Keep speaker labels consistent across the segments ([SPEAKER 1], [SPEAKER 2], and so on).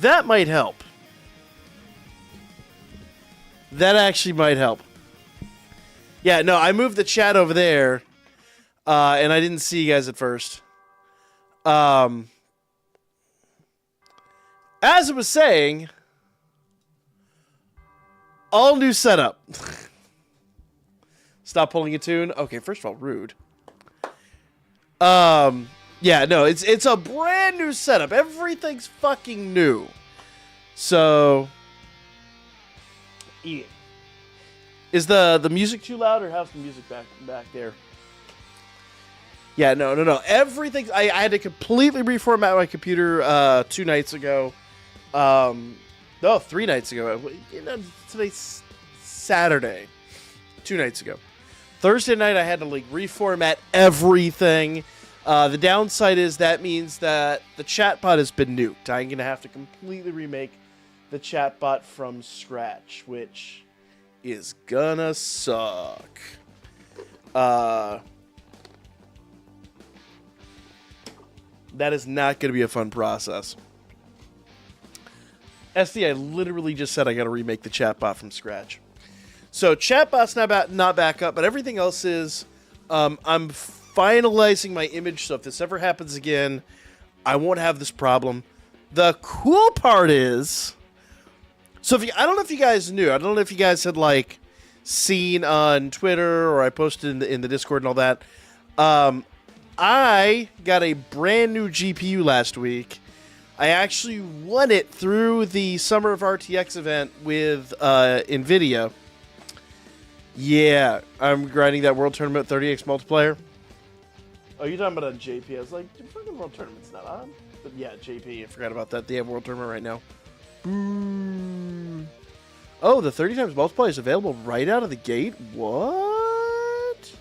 [SPEAKER 1] That might help. That actually might help. Yeah, no, I moved the chat over there, and I didn't see you guys at first. As I was saying, all new setup. Stop pulling a tune. Okay, first of all, rude. Yeah, no, it's a brand new setup. Everything's fucking new. So, yeah. Is the music too loud, or how's the music back there? Yeah, no. Everything. I had to completely reformat my computer 2 nights ago. No, 3 nights ago. Today's Saturday. 2 nights ago. Thursday night, I had to reformat everything. The downside is that means that the chatbot has been nuked. I'm gonna have to completely remake the chatbot from scratch, which is gonna suck. That is not gonna be a fun process. SD, I literally just said I gotta remake the chatbot from scratch. So chatbot's not back up, but everything else is. I'm finalizing my image, so if this ever happens again, I won't have this problem. The cool part is, so I don't know if you guys knew. I don't know if you guys had seen on Twitter, or I posted in the Discord and all that. I got a brand new GPU last week. I actually won it through the Summer of RTX event with NVIDIA. Yeah, I'm grinding that World Tournament 30x multiplayer. Oh, you're talking about on JP. I was like, fucking World Tournament's not on. But yeah, JP, I forgot about that. They have World Tournament right now. Oh, the 30 times multiplier is available right out of the gate? What?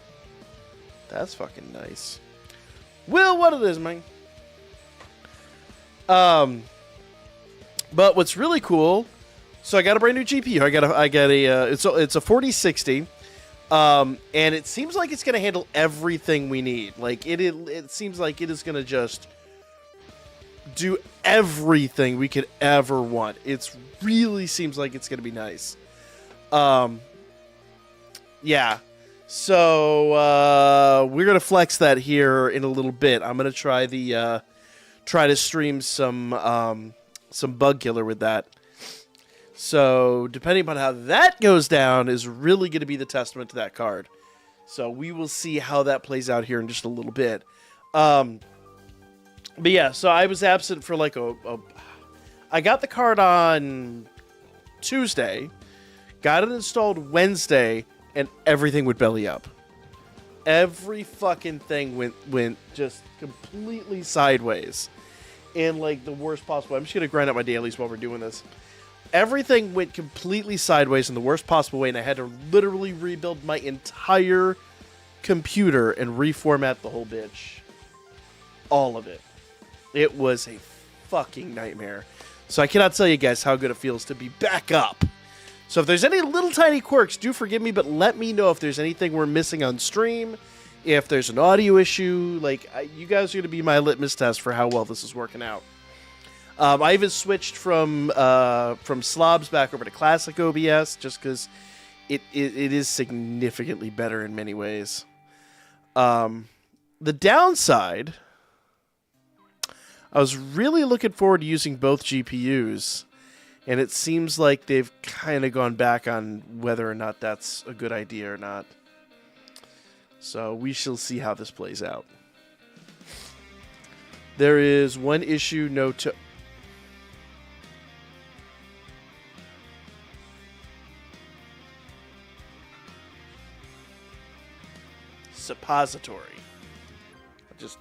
[SPEAKER 1] That's fucking nice. Well, what it is, man. But what's really cool, so I got a brand new GPU. I got a it's a 4060. And it seems like it's going to handle everything we need. It seems like it is going to just do everything we could ever want. It really seems like it's going to be nice. Yeah. So, we're going to flex that here in a little bit. I'm going to try to stream some bug killer with that. So, depending upon how that goes down is really going to be the testament to that card. So, we will see how that plays out here in just a little bit. But yeah, so I was absent for I got the card on Tuesday, got it installed Wednesday, and everything went belly up. Every fucking thing went just completely sideways. In the worst possible way. I'm just going to grind out my dailies while we're doing this. Everything went completely sideways in the worst possible way, and I had to literally rebuild my entire computer and reformat the whole bitch. All of it. It was a fucking nightmare. So I cannot tell you guys how good it feels to be back up. So if there's any little tiny quirks, do forgive me, but let me know if there's anything we're missing on stream, if there's an audio issue. You guys are going to be my litmus test for how well this is working out. I even switched from slobs back over to classic OBS just because it is significantly better in many ways. The downside, I was really looking forward to using both GPUs, and it seems like they've kind of gone back on whether or not that's a good idea or not. So we shall see how this plays out. There is one issue, suppository. Just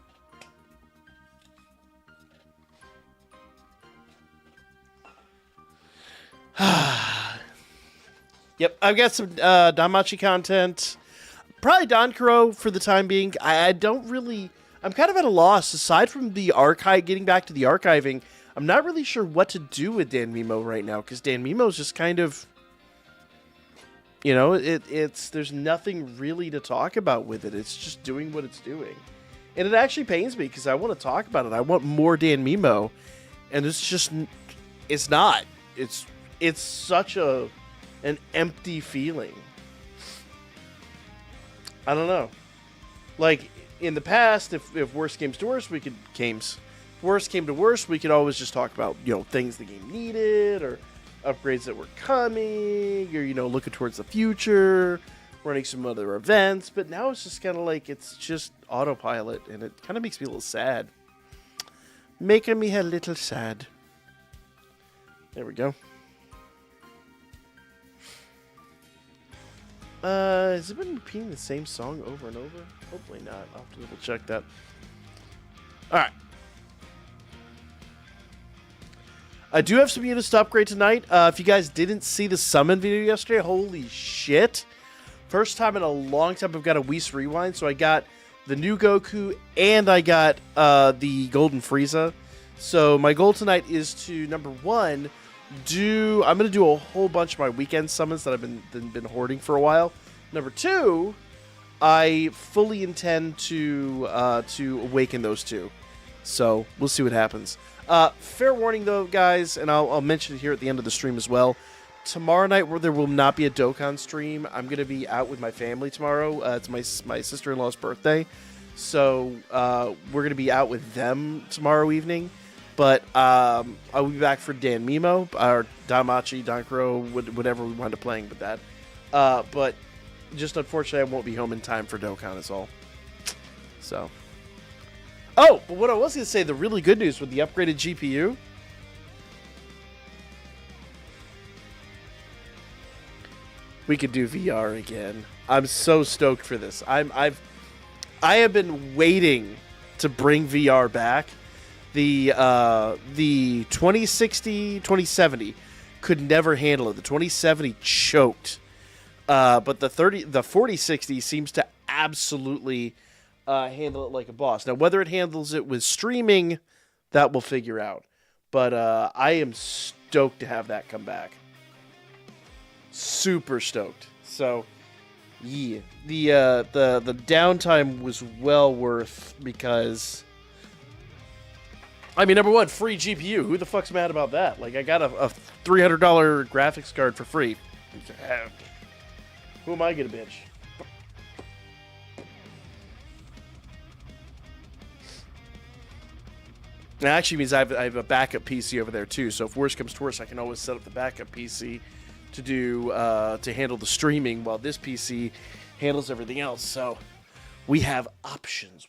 [SPEAKER 1] yep, I've got some Danmachi content. Probably Donkuro for the time being. I don't really. I'm kind of at a loss. Aside from the archive, getting back to the archiving, I'm not really sure what to do with Dan Mimo right now because Dan Mimo's just kind of. There's nothing really to talk about with it. It's just doing what it's doing. And it actually pains me because I want to talk about it. I want more Dan Mimo. And it's just It's not. It's such an empty feeling. I don't know. Like in the past, if worst came to worst, worst came to worst, we could always just talk about, things the game needed or upgrades that were coming, or looking towards the future, running some other events. But now it's just kind of like it's just autopilot, and it kind of makes me a little sad. Making me a little sad. There we go. Has it been repeating the same song over and over? Hopefully not. I'll have to double check that. Alright. I do have some units to upgrade tonight. If you guys didn't see the summon video yesterday, holy shit. First time in a long time I've got a Whis Rewind. So I got the new Goku and I got the Golden Frieza. So my goal tonight is to, number one, I'm going to do a whole bunch of my weekend summons that I've been hoarding for a while. Number two, I fully intend to awaken those two. So we'll see what happens. Fair warning though, guys, and I'll mention it here at the end of the stream as well. Tomorrow night, where there will not be a Dokkan stream, I'm going to be out with my family tomorrow. It's my sister-in-law's birthday. So we're going to be out with them tomorrow evening. But I'll be back for Dan Mimo, or Damachi, Dankuro, whatever we wind up playing with that. But just unfortunately, I won't be home in time for Dokkan is all. So. Oh, but what I was going to say, the really good news with the upgraded GPU. We could do VR again. I'm so stoked for this. I have been waiting to bring VR back. The 2060, 2070 could never handle it. The 2070 choked. But the 4060 seems to absolutely handle it like a boss. Now, whether it handles it with streaming, that we'll figure out. But I am stoked to have that come back. Super stoked. So, yeah. The downtime was well worth because... I mean, number one, free GPU. Who the fuck's mad about that? Like, I got a $300 graphics card for free. Who am I gonna bitch? It actually means I have a backup PC over there too. So if worse comes to worse, I can always set up the backup PC to do to handle the streaming while this PC handles everything else. So we have options.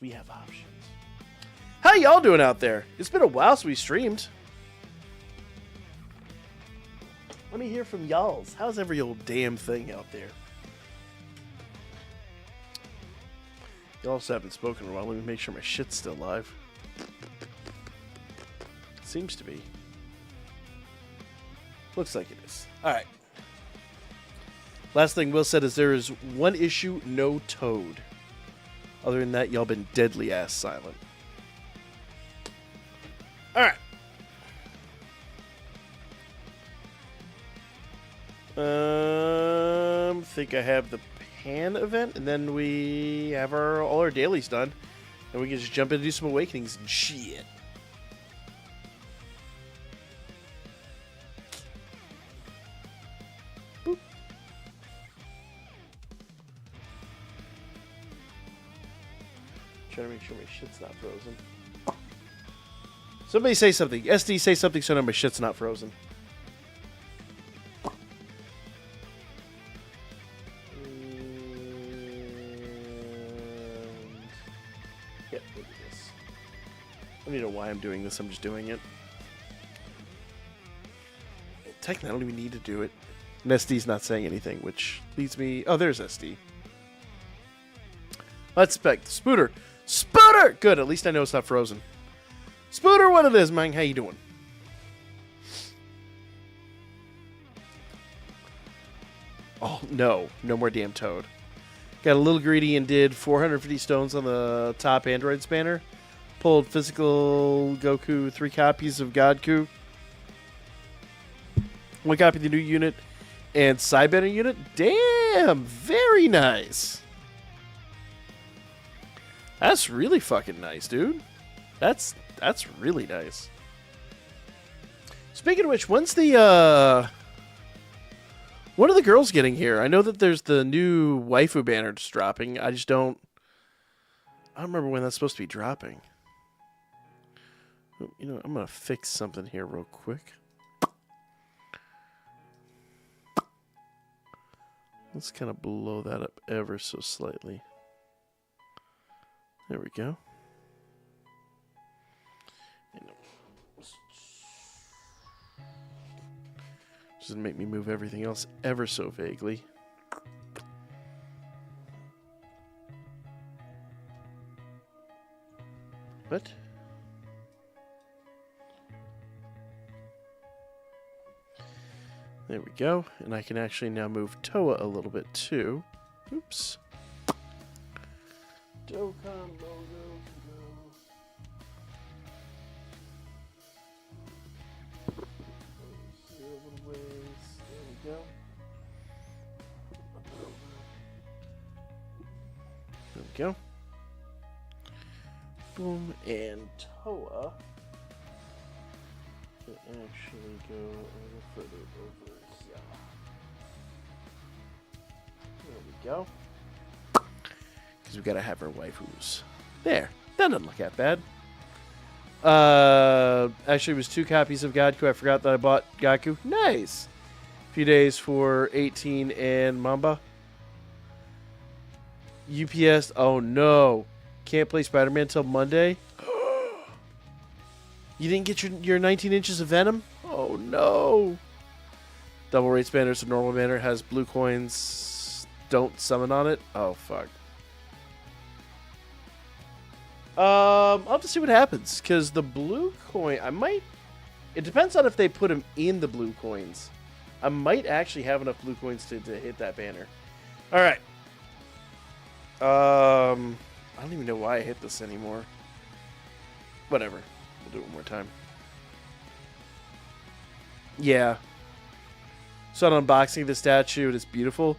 [SPEAKER 1] How y'all doing out there? It's been a while since we streamed. Let me hear from y'all's. How's every old damn thing out there? Y'all also haven't spoken in a while. Let me make sure my shit's still live. Seems to be. Looks like it is. Alright. Last thing Will said is there is one issue, no Toad. Other than that, y'all been deadly ass silent. Alright. Think I have the pan event, and then we have all our dailies done. And we can just jump in and do some awakenings and shit. Boop. Trying to make sure my shit's not frozen. Somebody say something. SD, say something so that my shit's not frozen. Yeah, look at this. I don't even know why I'm doing this. I'm just doing it. Technically, I don't even need to do it. And SD's not saying anything, which leads me... Oh, there's SD. Let's spec. Spooter! Spooter! Good, at least I know it's not frozen. Spooter, what it is, man? How you doing? Oh, no. No more damn Toad. Got a little greedy and did 450 stones on the top android spanner. Pulled physical Goku, 3 copies of Godku. 1 copy of the new unit. And Cybanner unit. Damn! Very nice. That's really fucking nice, dude. That's really nice. Speaking of which, when's what are the girls getting here? I know that there's the new waifu banner just dropping. I don't remember when that's supposed to be dropping. You know, I'm going to fix something here real quick. Let's kind of blow that up ever so slightly. There we go. Just make me move everything else ever so vaguely. What? There we go. And I can actually now move Toa a little bit too. Oops. Dokkan logo can go. Here a little ways. There we go. There we go. Boom. And Toa can actually go a little further over here. There we go. Because we've got to have our waifus. There. That doesn't look that bad. Actually, it was 2 copies of Gaku. I forgot that I bought Gaku. Nice. A few days for 18 and Mamba. UPS. Oh, no. Can't play Spider-Man until Monday. You didn't get your 19 inches of Venom? Oh, no. Double rates banner, so normal banner has blue coins. Don't summon on it. Oh, fuck. I'll have to see what happens, because the blue coin, I might... It depends on if they put them in the blue coins. I might actually have enough blue coins to hit that banner. Alright. I don't even know why I hit this anymore. Whatever. We'll do it one more time. Yeah. So I'm unboxing the statue. It is beautiful.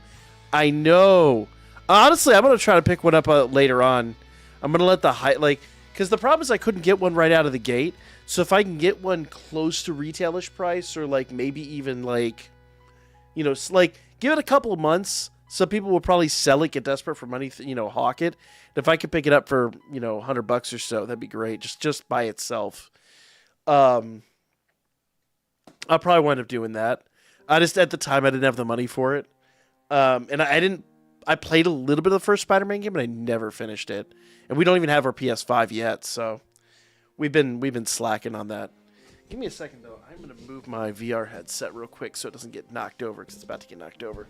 [SPEAKER 1] I know. Honestly, I'm going to try to pick one up later on. I'm going to let the height, like, because the problem is I couldn't get one right out of the gate. So if I can get one close to retailish price, or like maybe even like, you know, like give it a couple of months. Some people will probably sell it, get desperate for money, you know, hawk it. And if I could pick it up for, you know, $100 or so, that'd be great. Just by itself. I'll probably wind up doing that. I just, at the time, I didn't have the money for it. And I played a little bit of the first Spider-Man game, but I never finished it. And we don't even have our PS5 yet, so we've been slacking on that. Give me a second, though. I'm going to move my VR headset real quick so it doesn't get knocked over, because it's about to get knocked over.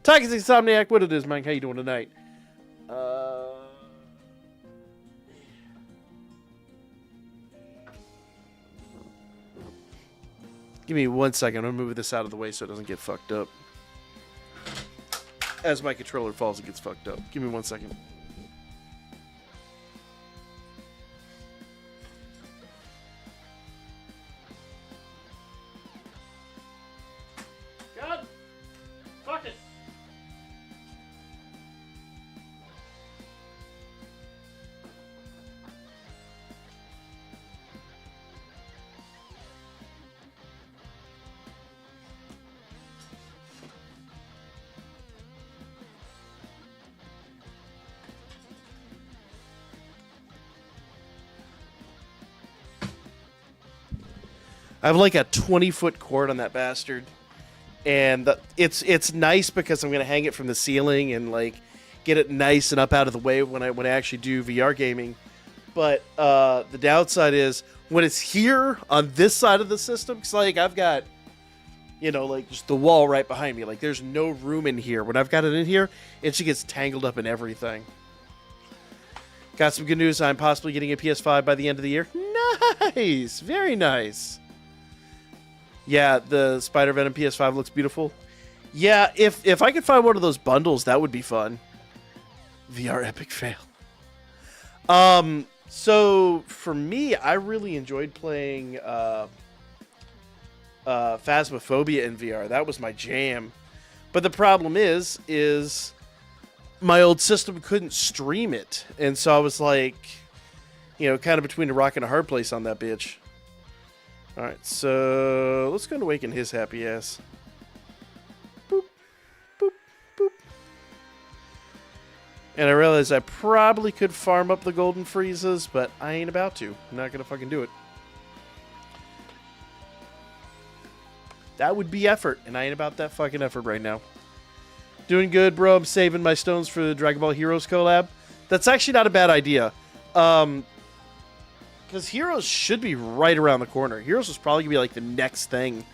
[SPEAKER 1] Tigers Insomniac, what it is, Mike? How you doing tonight? Give me 1 second. I'm going to move this out of the way so it doesn't get fucked up. As my controller falls, it gets fucked up. Give me 1 second. God! Fuck it! I have like a 20-foot cord on that bastard, and it's nice because I'm gonna hang it from the ceiling and like get it nice and up out of the way when I actually do VR gaming. But the downside is when it's here on this side of the system, because like I've got, you know, like just the wall right behind me. Like there's no room in here. When I've got it in here, it just gets tangled up in everything. Got some good news. I'm possibly getting a PS5 by the end of the year. Nice, very nice. Yeah, the Spider-Venom PS5 looks beautiful. Yeah, if I could find one of those bundles, that would be fun. VR epic fail. So for me, I really enjoyed playing Phasmophobia in VR. That was my jam. But the problem is my old system couldn't stream it. And so I was like, kind of between a rock and a hard place on that bitch. Alright, so let's go and awaken his happy ass. Boop, boop, boop. And I realized I probably could farm up the golden freezes, but I ain't about to. I'm not gonna fucking do it. That would be effort, and I ain't about that fucking effort right now. Doing good, bro. I'm saving my stones for the Dragon Ball Heroes collab. That's actually not a bad idea. Because Heroes should be right around the corner. Heroes is probably going to be like the next thing.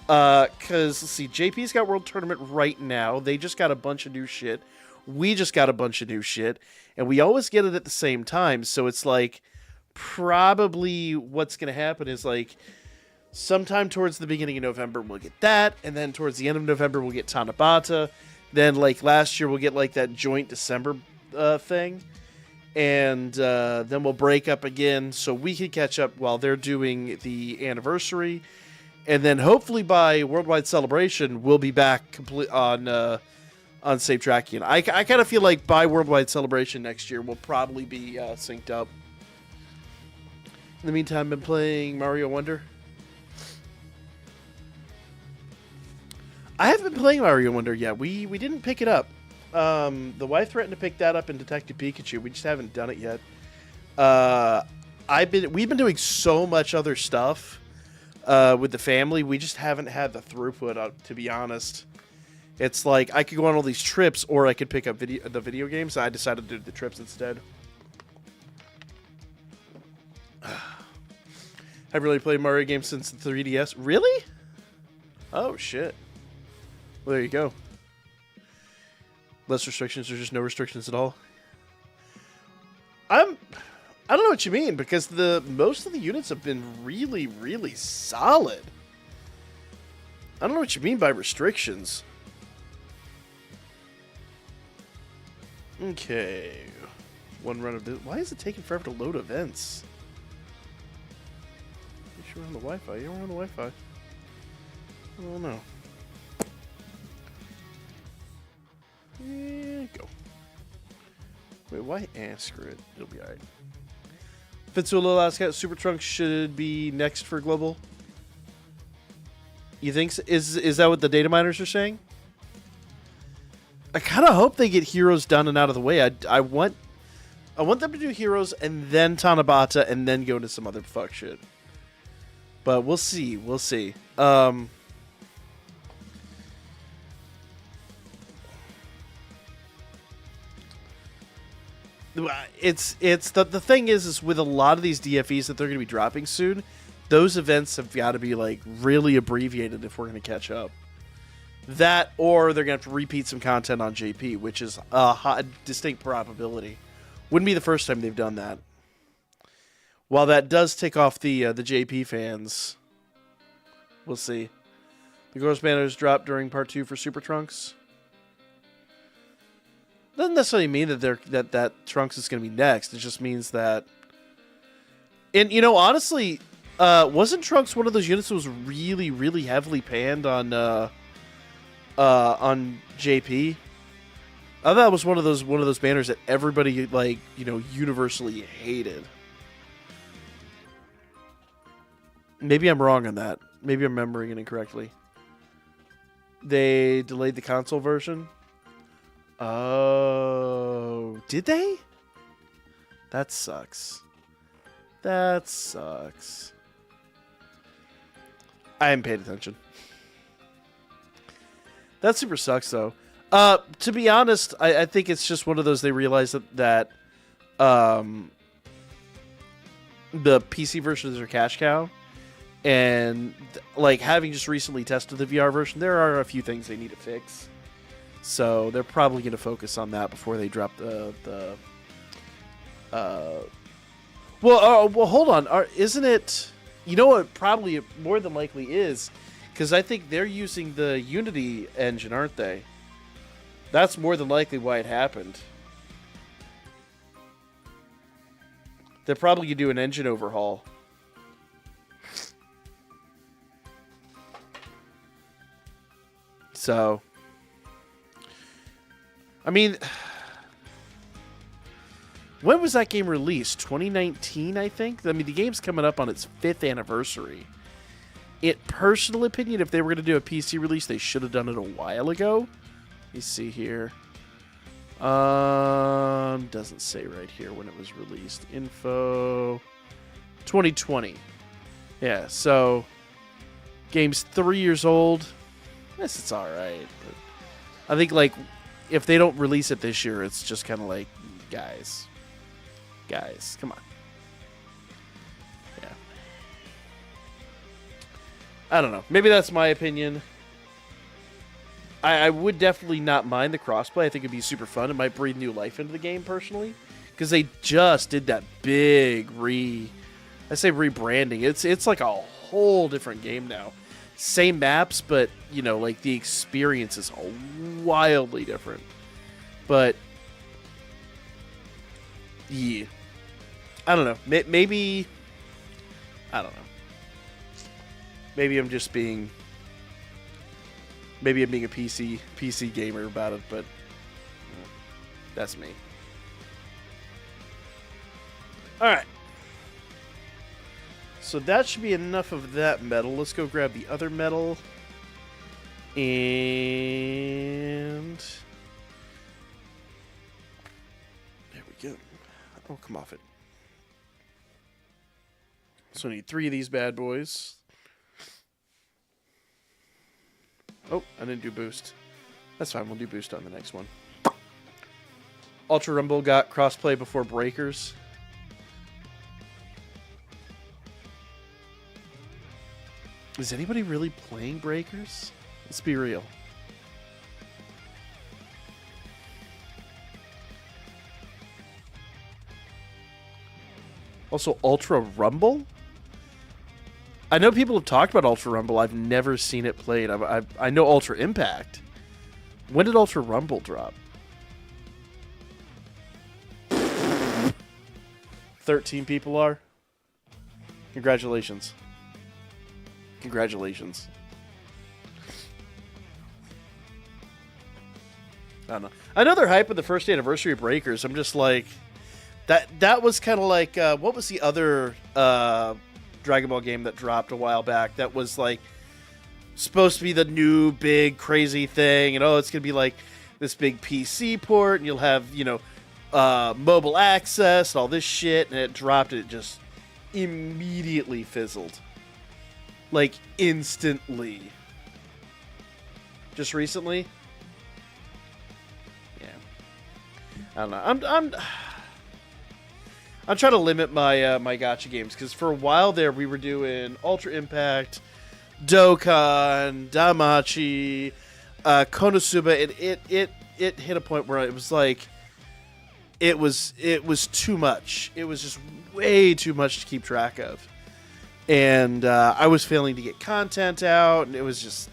[SPEAKER 1] Because, let's see, JP's got World Tournament right now. They just got a bunch of new shit. We just got a bunch of new shit. And we always get it at the same time. So it's like, probably what's going to happen is like, sometime towards the beginning of November, we'll get that. And then towards the end of November, we'll get Tanabata. Then, like, last year, we'll get, like, that joint December thing. And then we'll break up again so we can catch up while they're doing the anniversary. And then, hopefully, by Worldwide Celebration, we'll be back complete on Safe Tracking. I kind of feel like by Worldwide Celebration next year, we'll probably be synced up. In the meantime, I've been playing Mario Wonder. I haven't been playing Mario Wonder yet. We didn't pick it up. The wife threatened to pick that up in Detective Pikachu. We just haven't done it yet. We've been doing so much other stuff with the family. We just haven't had the throughput, to be honest. It's like I could go on all these trips, or I could pick up the video games. I decided to do the trips instead. I've really played Mario games since the 3DS. Really? Oh shit. Well, there you go. Less restrictions or just no restrictions at all? I don't know what you mean, because most of the units have been really, really solid. I don't know what you mean by restrictions. Okay. One run of this. Why is it taking forever to load events? You sure we're on the Wi-Fi? Yeah, we're on the Wi-Fi. I don't know. Yeah, go. Wait, why? Screw it. It'll be alright. Fitzulo last cat Super Trunks should be next for global. You think so? Is that what the data miners are saying? I kind of hope they get Heroes done and out of the way. I want them to do Heroes and then Tanabata and then go into some other fuck shit. But we'll see. We'll see. It's the thing is with a lot of these DFEs that they're going to be dropping soon, those events have got to be like really abbreviated if we're going to catch up. That, or they're going to have to repeat some content on JP, which is a distinct probability. Wouldn't be the first time they've done that. While that does tick off the JP fans, we'll see. The Ghost Banners dropped during part 2 for Super Trunks. Doesn't necessarily mean that that Trunks is going to be next. It just means that, and honestly, wasn't Trunks one of those units that was really, really heavily panned on JP? I thought it was one of those banners that everybody universally hated. Maybe I'm wrong on that. Maybe I'm remembering it incorrectly. They delayed the console version. Oh, did they? That sucks. That sucks. I haven't paid attention. That super sucks, though. To be honest, I think it's just one of those they realize that the PC versions are cash cow. And, having just recently tested the VR version, there are a few things they need to fix. So they're probably going to focus on that before they drop well, hold on. Isn't it... You know what probably more than likely is? Because I think they're using the Unity engine, aren't they? That's more than likely why it happened. They're probably going to do an engine overhaul. So... I mean, when was that game released? 2019, I think? I mean, the game's coming up on its 5th anniversary. In personal opinion, if they were going to do a PC release, they should have done it a while ago. Let me see here. Doesn't say right here when it was released. Info 2020. Yeah, so game's 3 years old. Yes, it's all right. But I think like if they don't release it this year, it's just kind of like, guys, come on. Yeah. I don't know. Maybe that's my opinion. I would definitely not mind the crossplay. I think it'd be super fun. It might breathe new life into the game, personally. Because they just did that big rebranding. It's like a whole different game now. Same maps, but, you know, like, the experience is wildly different. But, yeah. I don't know. Maybe, I don't know. Maybe I'm just being... Maybe I'm being a PC gamer about it, but that's me. Alright. So that should be enough of that metal. Let's go grab the other metal. And... there we go. Oh, come off it. So I need 3 of these bad boys. Oh, I didn't do boost. That's fine, we'll do boost on the next one. Ultra Rumble got crossplay before Breakers. Is anybody really playing Breakers? Let's be real. Also, Ultra Rumble? I know people have talked about Ultra Rumble. I've never seen it played. I know Ultra Impact. When did Ultra Rumble drop? 13 people are? Congratulations. Congratulations. I don't know. I know they're hyping the first anniversary of Breakers. I'm just like... That was kind of like... what was the other... Dragon Ball game that dropped a while back that was like supposed to be the new big crazy thing, and it's gonna be like this big PC port, and you'll have, you know, mobile access and all this shit, and it dropped, and it just immediately fizzled, like instantly. Just recently. Yeah, I don't know. I'm trying to limit my my gacha games, because for a while there we were doing Ultra Impact, Dokkan, Damachi, Konosuba, and it hit a point where it was like it was too much. It was just way too much to keep track of, and I was failing to get content out, and it was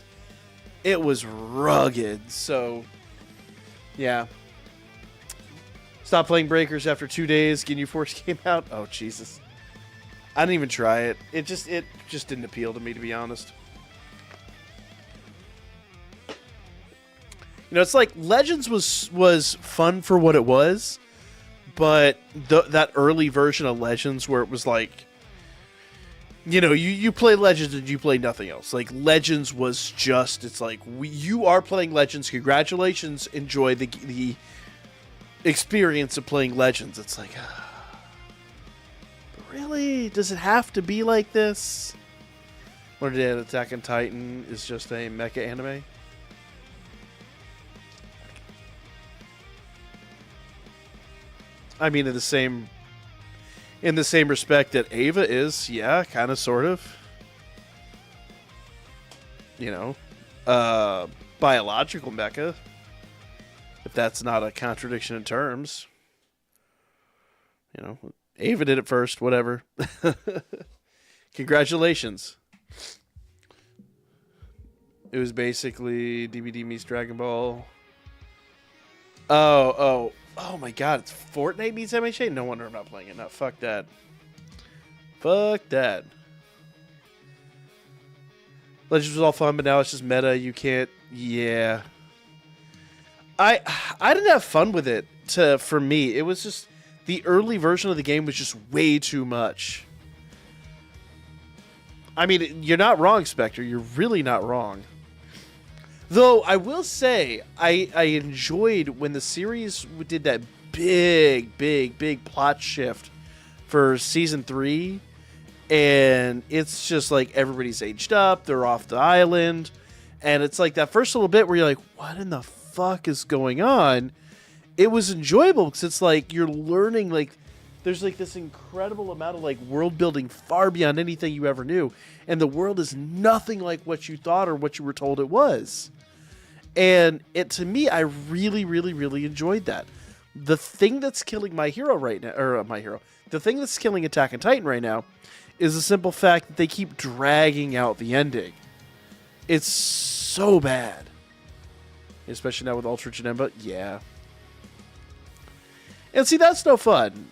[SPEAKER 1] rugged. So yeah. Stopped playing Breakers after 2 days. Ginyu Force came out. Oh, Jesus. I didn't even try it. It just didn't appeal to me, to be honest. You know, it's like Legends was fun for what it was, but that early version of Legends where it was like, you know, you play Legends and you play nothing else. Like, Legends was just, it's like, you are playing Legends. Congratulations. Enjoy the experience of playing Legends. It's like, really? Does it have to be like this? What did Attack on Titan is just a mecha anime? I mean, in the same respect that Ava is, yeah, kind of, sort of. You know, biological mecha. If that's not a contradiction in terms. You know, Ava did it first, whatever. Congratulations. It was basically DVD meets Dragon Ball. Oh my god, it's Fortnite meets MHA? No wonder I'm not playing it. No, fuck that. Fuck that. Legends was all fun, but now it's just meta. You can't... Yeah. I I didn't have fun with it. For me, it was just the early version of the game was just way too much. I mean, you're not wrong, Spectre. You're really not wrong. Though I will say, I enjoyed when the series did that big plot shift for season 3, and it's just like everybody's aged up, they're off the island, and it's like that first little bit where you're like, what in the fuck is going on? It was enjoyable because it's like you're learning, like there's like this incredible amount of like world building far beyond anything you ever knew, and the world is nothing like what you thought or what you were told it was. And it, to me, I really enjoyed that. The thing that's killing my hero right now, or the thing that's killing Attack on Titan right now, is the simple fact that they keep dragging out the ending. It's so bad, especially now with Ultra Janemba. Yeah, and see, that's no fun.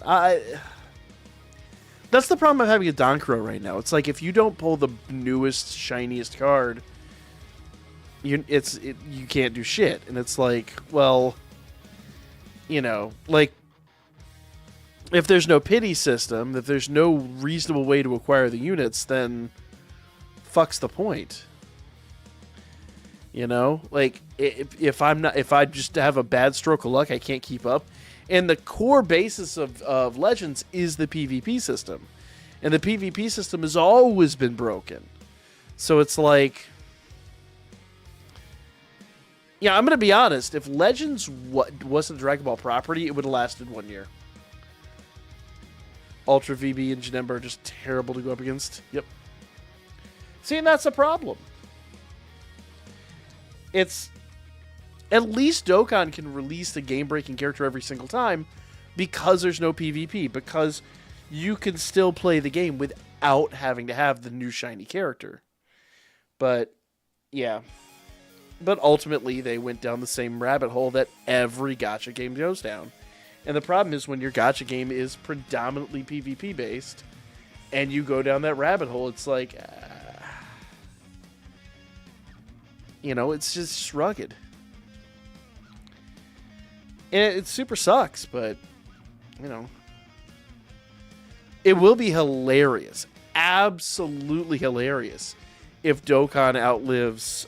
[SPEAKER 1] That's the problem I'm having with Dankuro right now. It's like if you don't pull the newest, shiniest card, you can't do shit. And it's like, well, you know, like if there's no pity system, if there's no reasonable way to acquire the units, then fuck's the point. You know, like if I just have a bad stroke of luck, I can't keep up. And the core basis of Legends is the PvP system, and the PvP system has always been broken. So it's like, yeah, I'm going to be honest. If Legends wasn't a Dragon Ball property, it would have lasted 1 year. Ultra VB and Janemba are just terrible to go up against. Yep. See, and that's a problem. It's... At least Dokkan can release the game-breaking character every single time because there's no PvP. Because you can still play the game without having to have the new shiny character. But, yeah... But ultimately, they went down the same rabbit hole that every gacha game goes down. And the problem is when your gacha game is predominantly PvP based, and you go down that rabbit hole, it's like, you know, it's just rugged. And it super sucks, but, you know, it will be hilarious. Absolutely hilarious. If Dokkan outlives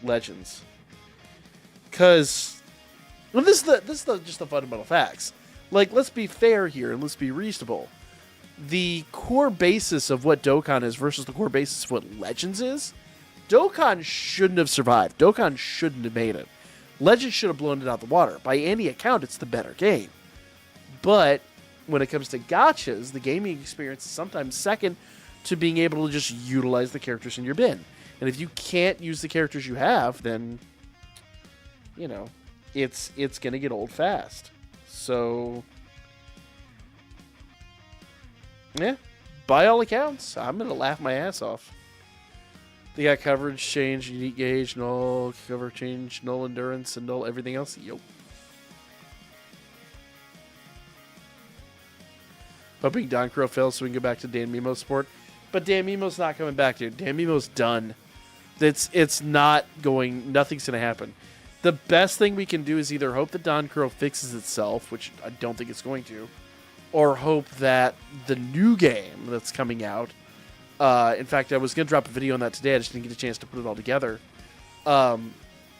[SPEAKER 1] Legends, because this is just the fundamental facts. Like, let's be fair here and let's be reasonable. The core basis of what Dokkan is versus the core basis of what Legends is, Dokkan shouldn't have survived. Dokkan shouldn't have made it. Legends should have blown it out the water. By any account, it's the better game. But when it comes to gachas, the gaming experience is sometimes second to being able to just utilize the characters in your bin. And if you can't use the characters you have, then, you know, it's going to get old fast. So, yeah, by all accounts, I'm going to laugh my ass off. They got coverage change, unique gauge, null cover change, null endurance, and null everything else. Yo. Hoping Dankuro fails so we can go back to Dan Mimo support. But Dan Mimo's not coming back, dude. Dan Mimo's done. It's not going... Nothing's going to happen. The best thing we can do is either hope that Dankuro fixes itself, which I don't think it's going to, or hope that the new game that's coming out... in fact, I was going to drop a video on that today. I just didn't get a chance to put it all together.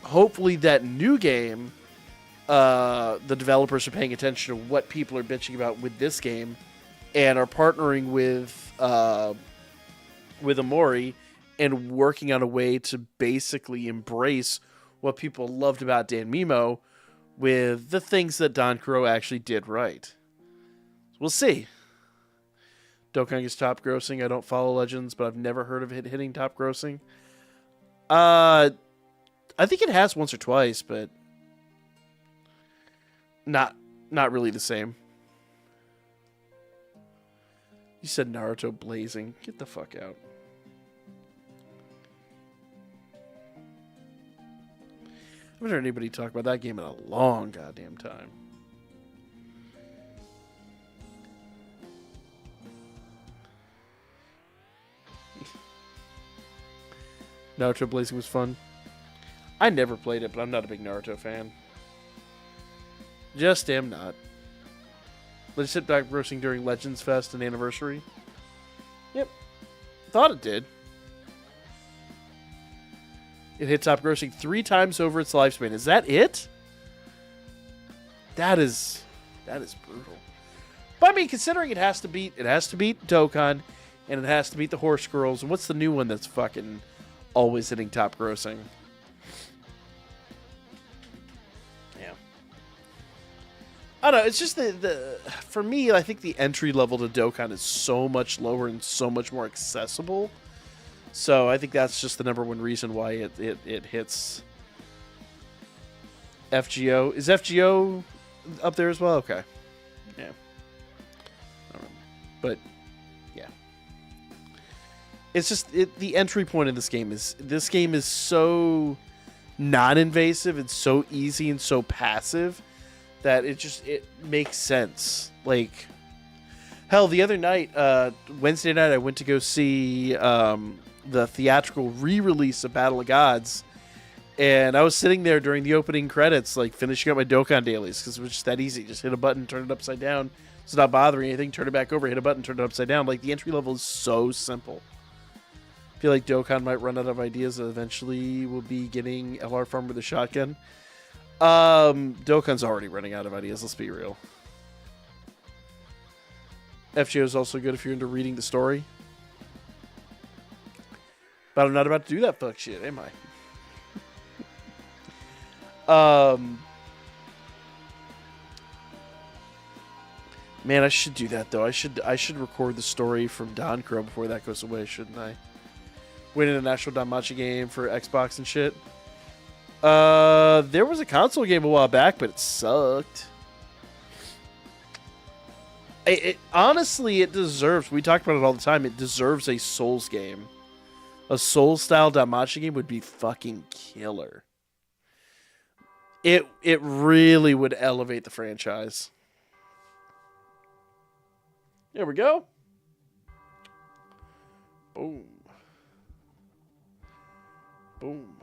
[SPEAKER 1] Hopefully that new game, the developers are paying attention to what people are bitching about with this game and are partnering with Amori and working on a way to basically embrace what people loved about Dan Mimo with the things that Dankuro actually did right. We'll see. Dokkan is top grossing. I don't follow Legends, but I've never heard of it hitting top grossing. I think it has once or twice, but not really the same. You said Naruto blazing. Get the fuck out. I haven't heard anybody talk about that game in a long goddamn time. Naruto Blazing was fun. I never played it, but I'm not a big Naruto fan. Just damn not. Let's sit back roasting during Legends Fest and Anniversary. Yep. Thought it did. It hit top grossing 3 times over its lifespan. Is that it? That is brutal. But I mean, considering it has to beat Dokkan, and it has to beat the Horse Girls. And what's the new one that's fucking always hitting top grossing? Yeah. I don't know. It's just the for me, I think the entry level to Dokkan is so much lower and so much more accessible. So I think that's just the number one reason why it hits FGO. Is FGO up there as well? Okay. Yeah. But yeah. It's just the entry point in this game is so non-invasive and so easy and so passive that it makes sense. Like hell, the other night, Wednesday night, I went to go see the theatrical re-release of Battle of Gods, and I was sitting there during the opening credits, like finishing up my Dokkan dailies because it was just that easy. Just hit a button, turn it upside down. It's not bothering anything. Turn it back over, hit a button, turn it upside down. Like the entry level is so simple. I feel like Dokkan might run out of ideas and eventually will be getting LR Farm with a shotgun. Dokkan's already running out of ideas. Let's be real. FGO is also good if you're into reading the story. But I'm not about to do that fuck shit, am I? Man, I should do that though. I should record the story from Don Crow before that goes away, shouldn't I? Winning a national Danmachi game for Xbox and shit. There was a console game a while back, but it sucked. Honestly, it deserves. We talked about it all the time. It deserves a Souls game. A Souls-style Danmachi game would be fucking killer. It really would elevate the franchise. There we go. Boom. Boom.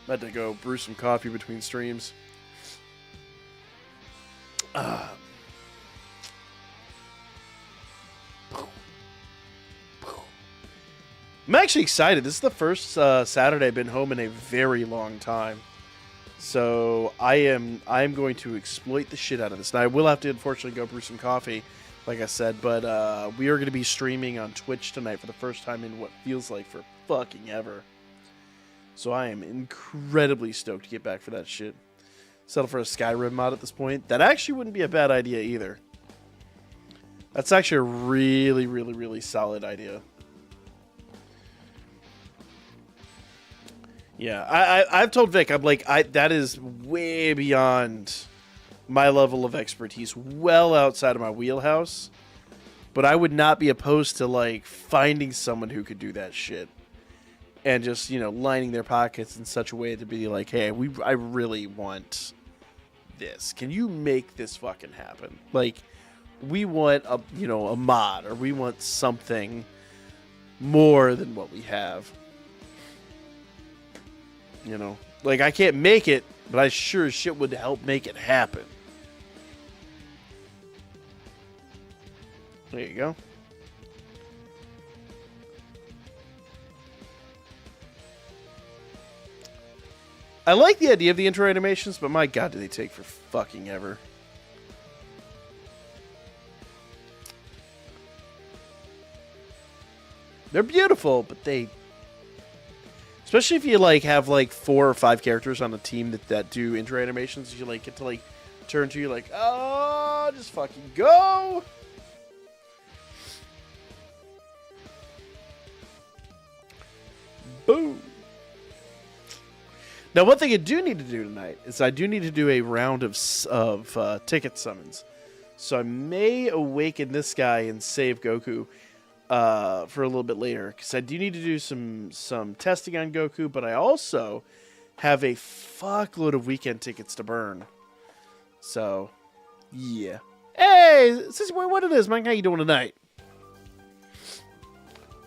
[SPEAKER 1] I'm about to go brew some coffee between streams. I'm actually excited. This is the first Saturday I've been home in a very long time. So I'm going to exploit the shit out of this. Now I will have to unfortunately go brew some coffee, like I said, but we are going to be streaming on Twitch tonight for the first time in what feels like for fucking ever. So I am incredibly stoked to get back for that shit. Settle for a Skyrim mod at this point. That actually wouldn't be a bad idea either. That's actually a really, really, really solid idea. Yeah, I've told Vic, I'm like, that is way beyond my level of expertise, well outside of my wheelhouse. But I would not be opposed to like finding someone who could do that shit. And just, you know, lining their pockets in such a way to be like, hey, I really want this. Can you make this fucking happen? Like, we want a mod, or we want something more than what we have. You know, like I can't make it, but I sure as shit would help make it happen. There you go. I like the idea of the intro animations, but my god, do they take for fucking ever. They're beautiful, but they... Especially if you like have like 4 or 5 characters on a team that do intro animations, you like get to like turn to, you're like, oh, just fucking go. Boom. Now, one thing I do need to do tonight is I do need to do a round of ticket summons. So I may awaken this guy and save Goku for a little bit later, because I do need to do some testing on Goku, but I also have a fuckload of weekend tickets to burn. So, yeah. Hey, Sissy Boy, what it is, man? How you doing tonight?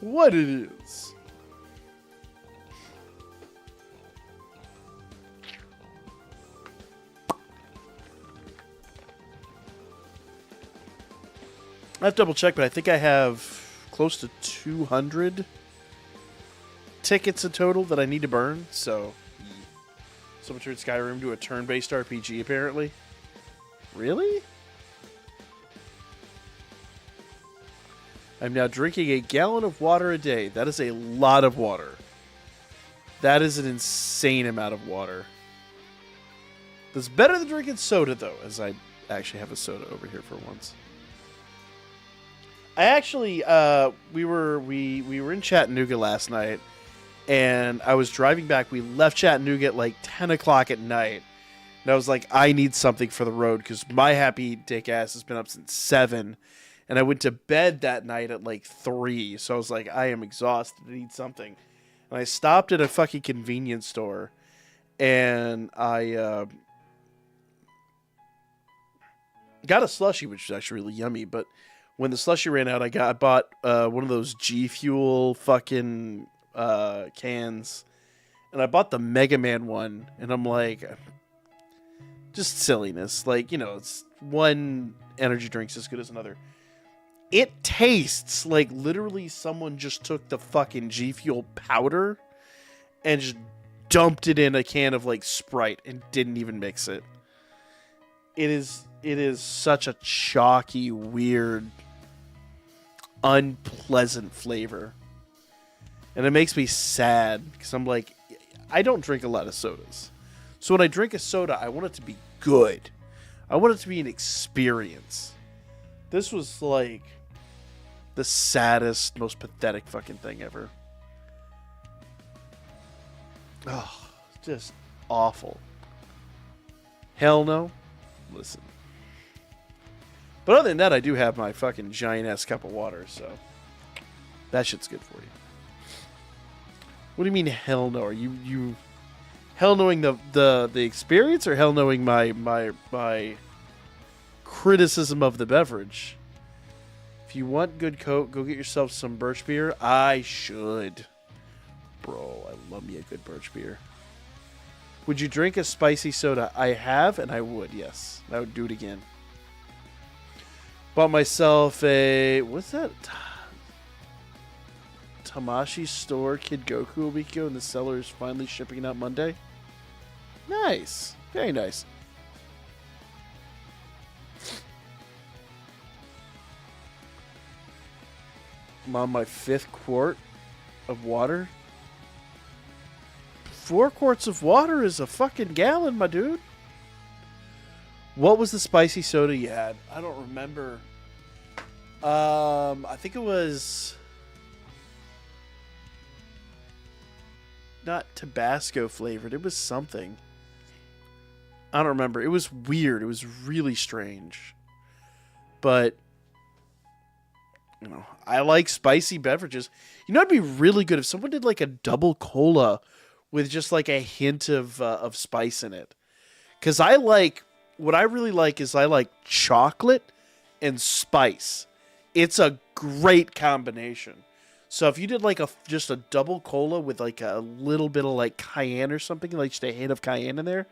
[SPEAKER 1] what it is. I have to double check, but I think I have close to 200 tickets in total that I need to burn. So, someone turned Skyrim to a turn-based RPG, apparently. Really? I'm now drinking a gallon of water a day. That is a lot of water. That is an insane amount of water. That's better than drinking soda, though, as I actually have a soda over here for once. I actually, we were in Chattanooga last night, and I was driving back. We left Chattanooga at like 10 o'clock at night, and I was like, I need something for the road, because my happy dick ass has been up since 7, and I went to bed that night at like 3, so I was like, I am exhausted, I need something. And I stopped at a fucking convenience store, and I got a slushie, which was actually really yummy, but when the slushie ran out, I bought one of those G Fuel fucking cans, and I bought the Mega Man one, and I'm like, just silliness. Like, you know, it's one energy drink's as good as another. It tastes like literally someone just took the fucking G Fuel powder and just dumped it in a can of like Sprite and didn't even mix it. It is such a chalky, weird, unpleasant flavor. And it makes me sad because I'm like, I don't drink a lot of sodas. So when I drink a soda, I want it to be good. I want it to be an experience. This was like the saddest, most pathetic fucking thing ever. Oh, just awful. Hell no. Listen. But other than that, I do have my fucking giant-ass cup of water, so that shit's good for you. What do you mean, hell no? Are you hell knowing the experience, or hell knowing my criticism of the beverage? If you want good Coke, go get yourself some birch beer. I should. Bro, I love me a good birch beer. Would you drink a spicy soda? I have, and I would, yes. I would do it again. Bought myself a... What's that? Tamashi store Kid Goku a week ago, and the seller is finally shipping it out Monday. Nice. Very nice. I'm on my 5th quart of water. 4 quarts of water is a fucking gallon, my dude. What was the spicy soda you had? I don't remember. I think it was not Tabasco flavored. It was something. I don't remember. It was weird. It was really strange. But, you know, I like spicy beverages. You know, it'd be really good if someone did like a double cola with just like a hint of spice in it. Because I like, what I really like is I like chocolate and spice. It's a great combination. So if you did like just a double cola with like a little bit of like cayenne or something, like just a hint of cayenne in there,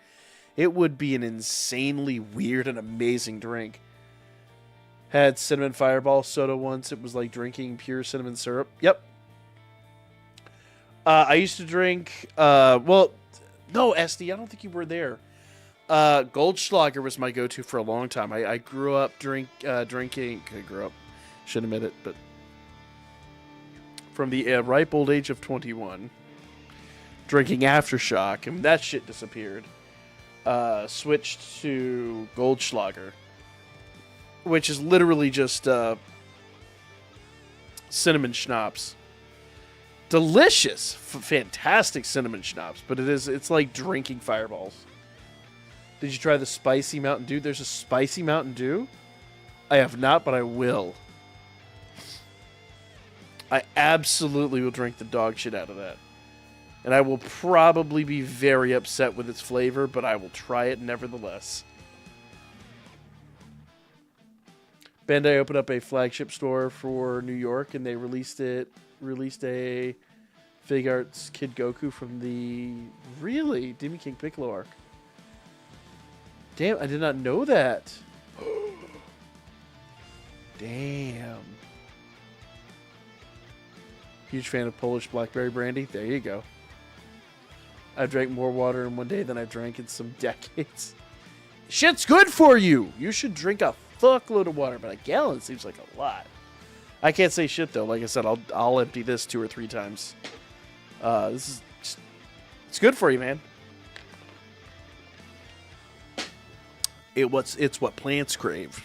[SPEAKER 1] it would be an insanely weird and amazing drink. Had cinnamon fireball soda once. It was like drinking pure cinnamon syrup. Yep. I used to drink, well, no, SD, I don't think you were there. Goldschlager was my go-to for a long time. I grew up drinking, I grew up, shouldn't admit it, but from the ripe old age of 21, drinking Aftershock, and that shit disappeared. Switched to Goldschlager, which is literally just cinnamon schnapps. Delicious, fantastic cinnamon schnapps, but it's like drinking fireballs. Did you try the spicy Mountain Dew? There's a spicy Mountain Dew? I have not, but I will. I absolutely will drink the dog shit out of that. And I will probably be very upset with its flavor, but I will try it nevertheless. Bandai opened up a flagship store for New York, and they released a Fig Arts Kid Goku from the Demon King Piccolo arc. Damn, I did not know that. Damn. Huge fan of Polish blackberry brandy. There you go. I've drank more water in one day than I've drank in some decades. Shit's good for you. You should drink a fuckload of water, but a gallon seems like a lot. I can't say shit though. Like I said, I'll empty this 2 or 3 times. It's good for you, man. It's what plants crave.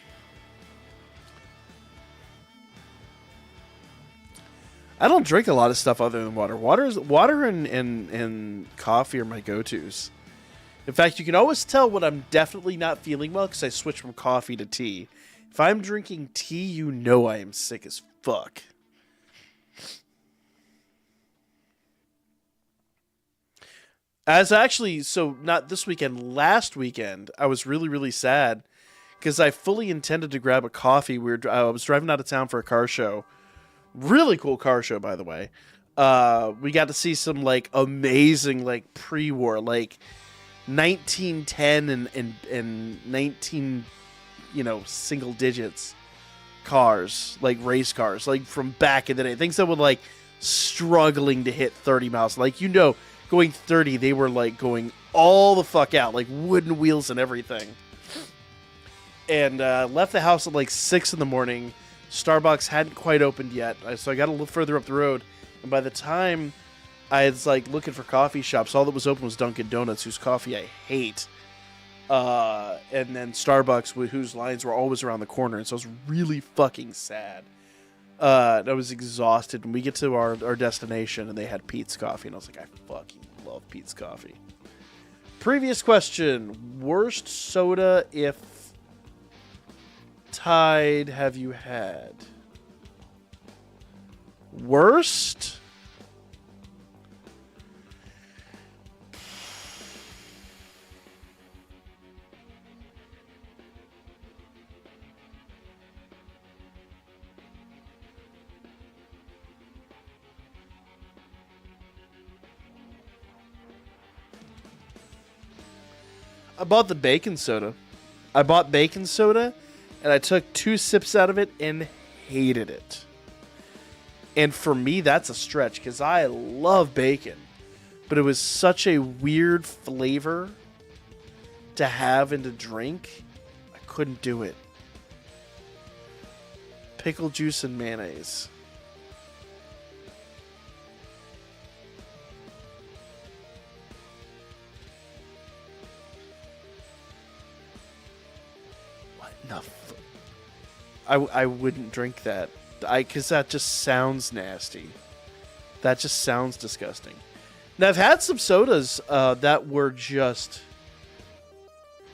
[SPEAKER 1] I don't drink a lot of stuff other than water. Water and coffee are my go-tos. In fact, you can always tell when I'm definitely not feeling well because I switch from coffee to tea. If I'm drinking tea, you know I am sick as fuck. Not this weekend, last weekend, I was really, really sad because I fully intended to grab a coffee. I was driving out of town for a car show. Really cool car show, by the way. We got to see some like amazing like pre-war, like 1910 and 19, single digits cars, like race cars, like from back in the day. Things that were like struggling to hit 30 miles. Like, going 30, they were like going all the fuck out, like wooden wheels and everything. And left the house at like 6 in the morning. Starbucks hadn't quite opened yet, so I got a little further up the road. And by the time I was like looking for coffee shops, all that was open was Dunkin' Donuts, whose coffee I hate. And then Starbucks, whose lines were always around the corner. And so I was really fucking sad. I was exhausted. And we get to our destination, and they had Pete's Coffee. And I was like, I fucking love Pete's Coffee. Previous question. Worst soda if Tide have you had? Worst? I bought the bacon soda. I bought bacon soda, and I took 2 sips out of it and hated it. And for me, that's a stretch, because I love bacon. But it was such a weird flavor to have and to drink, I couldn't do it. Pickle juice and mayonnaise. I wouldn't drink that. Because that just sounds nasty. That just sounds disgusting. Now, I've had some sodas that were just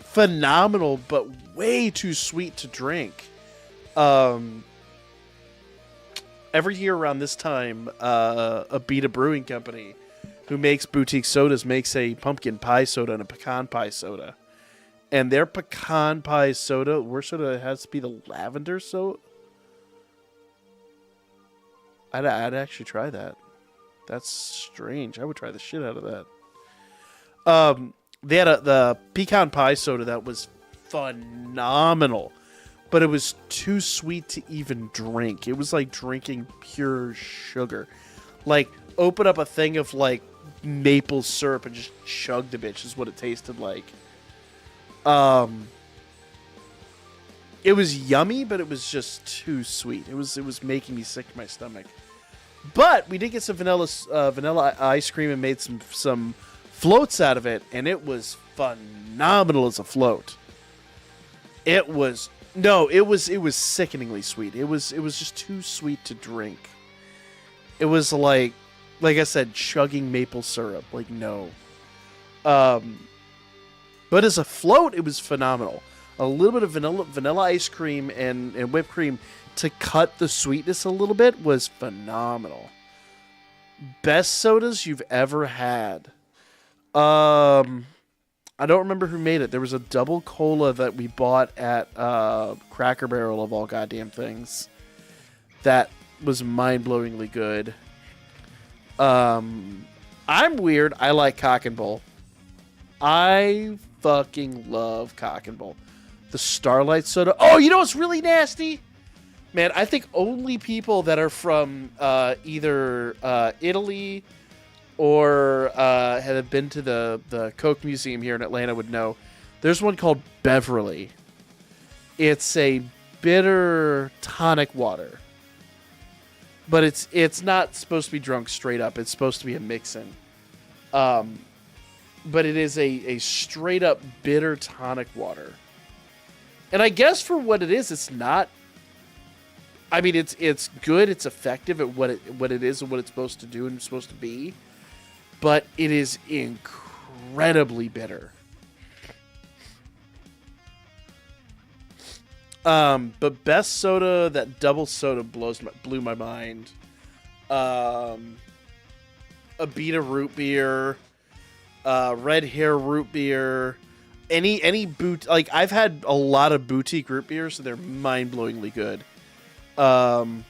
[SPEAKER 1] phenomenal, but way too sweet to drink. Every year around this time, Abita Brewing Company, who makes boutique sodas, makes a pumpkin pie soda and a pecan pie soda. And their pecan pie soda, worst soda, has to be the lavender soda. I'd actually try that. That's strange. I would try the shit out of that. They had the pecan pie soda that was phenomenal, but it was too sweet to even drink. It was like drinking pure sugar. Like, open up a thing of like maple syrup and just chug the bitch is what it tasted like. It was yummy, but it was just too sweet. It was making me sick to my stomach. But we did get some vanilla ice cream and made some floats out of it, and it was phenomenal as a float. It was sickeningly sweet. It was just too sweet to drink. It was like I said, chugging maple syrup. Like, no. But as a float, it was phenomenal. A little bit of vanilla ice cream and whipped cream to cut the sweetness a little bit was phenomenal. Best sodas you've ever had. I don't remember who made it. There was a double cola that we bought at Cracker Barrel of all goddamn things. That was mind-blowingly good. I'm weird. I like Cock and Bull. I fucking love Cock and Bull. The Starlight soda. Oh, you know what's really nasty? Man, I think only people that are from either Italy or have been to the Coke Museum here in Atlanta would know. There's one called Beverly. It's a bitter tonic water. But it's not supposed to be drunk straight up. It's supposed to be a mix-in. But it is a straight up bitter tonic water. And I guess for what it is, it's not. I mean, it's good. It's effective at what it is and what it's supposed to do and supposed to be. But it is incredibly bitter. But best soda, that double soda blew my mind. Abita root beer, Red Hair root beer, any like I've had a lot of boutique root beers, so they're mind-blowingly good. Trying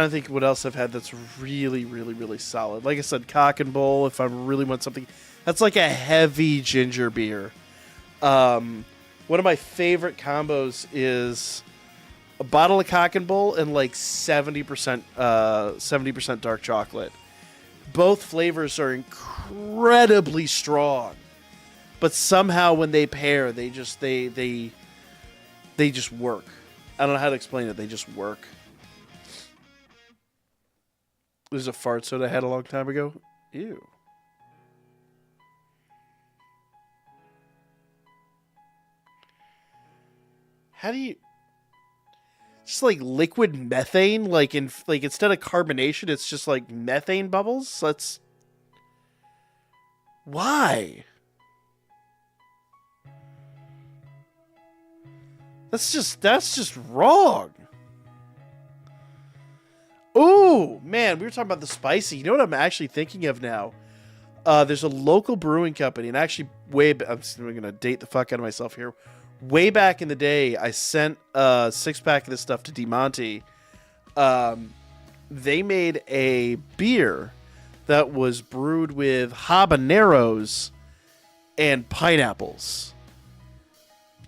[SPEAKER 1] to think what else I've had that's really, really, really solid. Like I said, Cock and Bull, if I really want something. That's like a heavy ginger beer. One of my favorite combos is a bottle of Cock and Bull and like 70% dark chocolate. Both flavors are incredibly strong. But somehow when they pair, they just work. I don't know how to explain it. They just work. There's a fart soda I had a long time ago. Ew. How do you... Just like liquid methane? Like instead of carbonation, it's just like methane bubbles? That's... Why? That's just wrong. Oh, man, we were talking about the spicy. You know what I'm actually thinking of now? There's a local brewing company, and actually I'm going to date the fuck out of myself here. Way back in the day, I sent a 6-pack of this stuff to DeMonte. They made a beer that was brewed with habaneros and pineapples.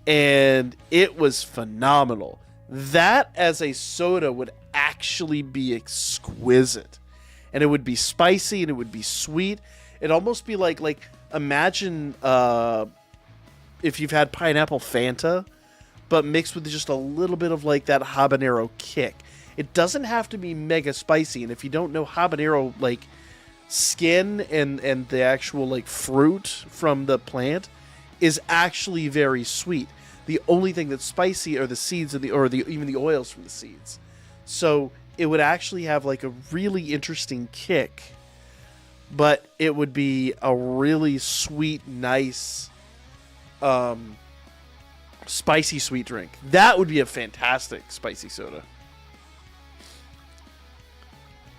[SPEAKER 1] And it was phenomenal. That as a soda would actually be exquisite. And it would be spicy and it would be sweet. It'd almost be like imagine if you've had pineapple Fanta, but mixed with just a little bit of like that habanero kick. It doesn't have to be mega spicy. And if you don't know, habanero like skin and the actual like fruit from the plant is actually very sweet. The only thing that's spicy are the seeds and even the oils from the seeds. So it would actually have like a really interesting kick, but it would be a really sweet, nice, spicy sweet drink. That would be a fantastic spicy soda.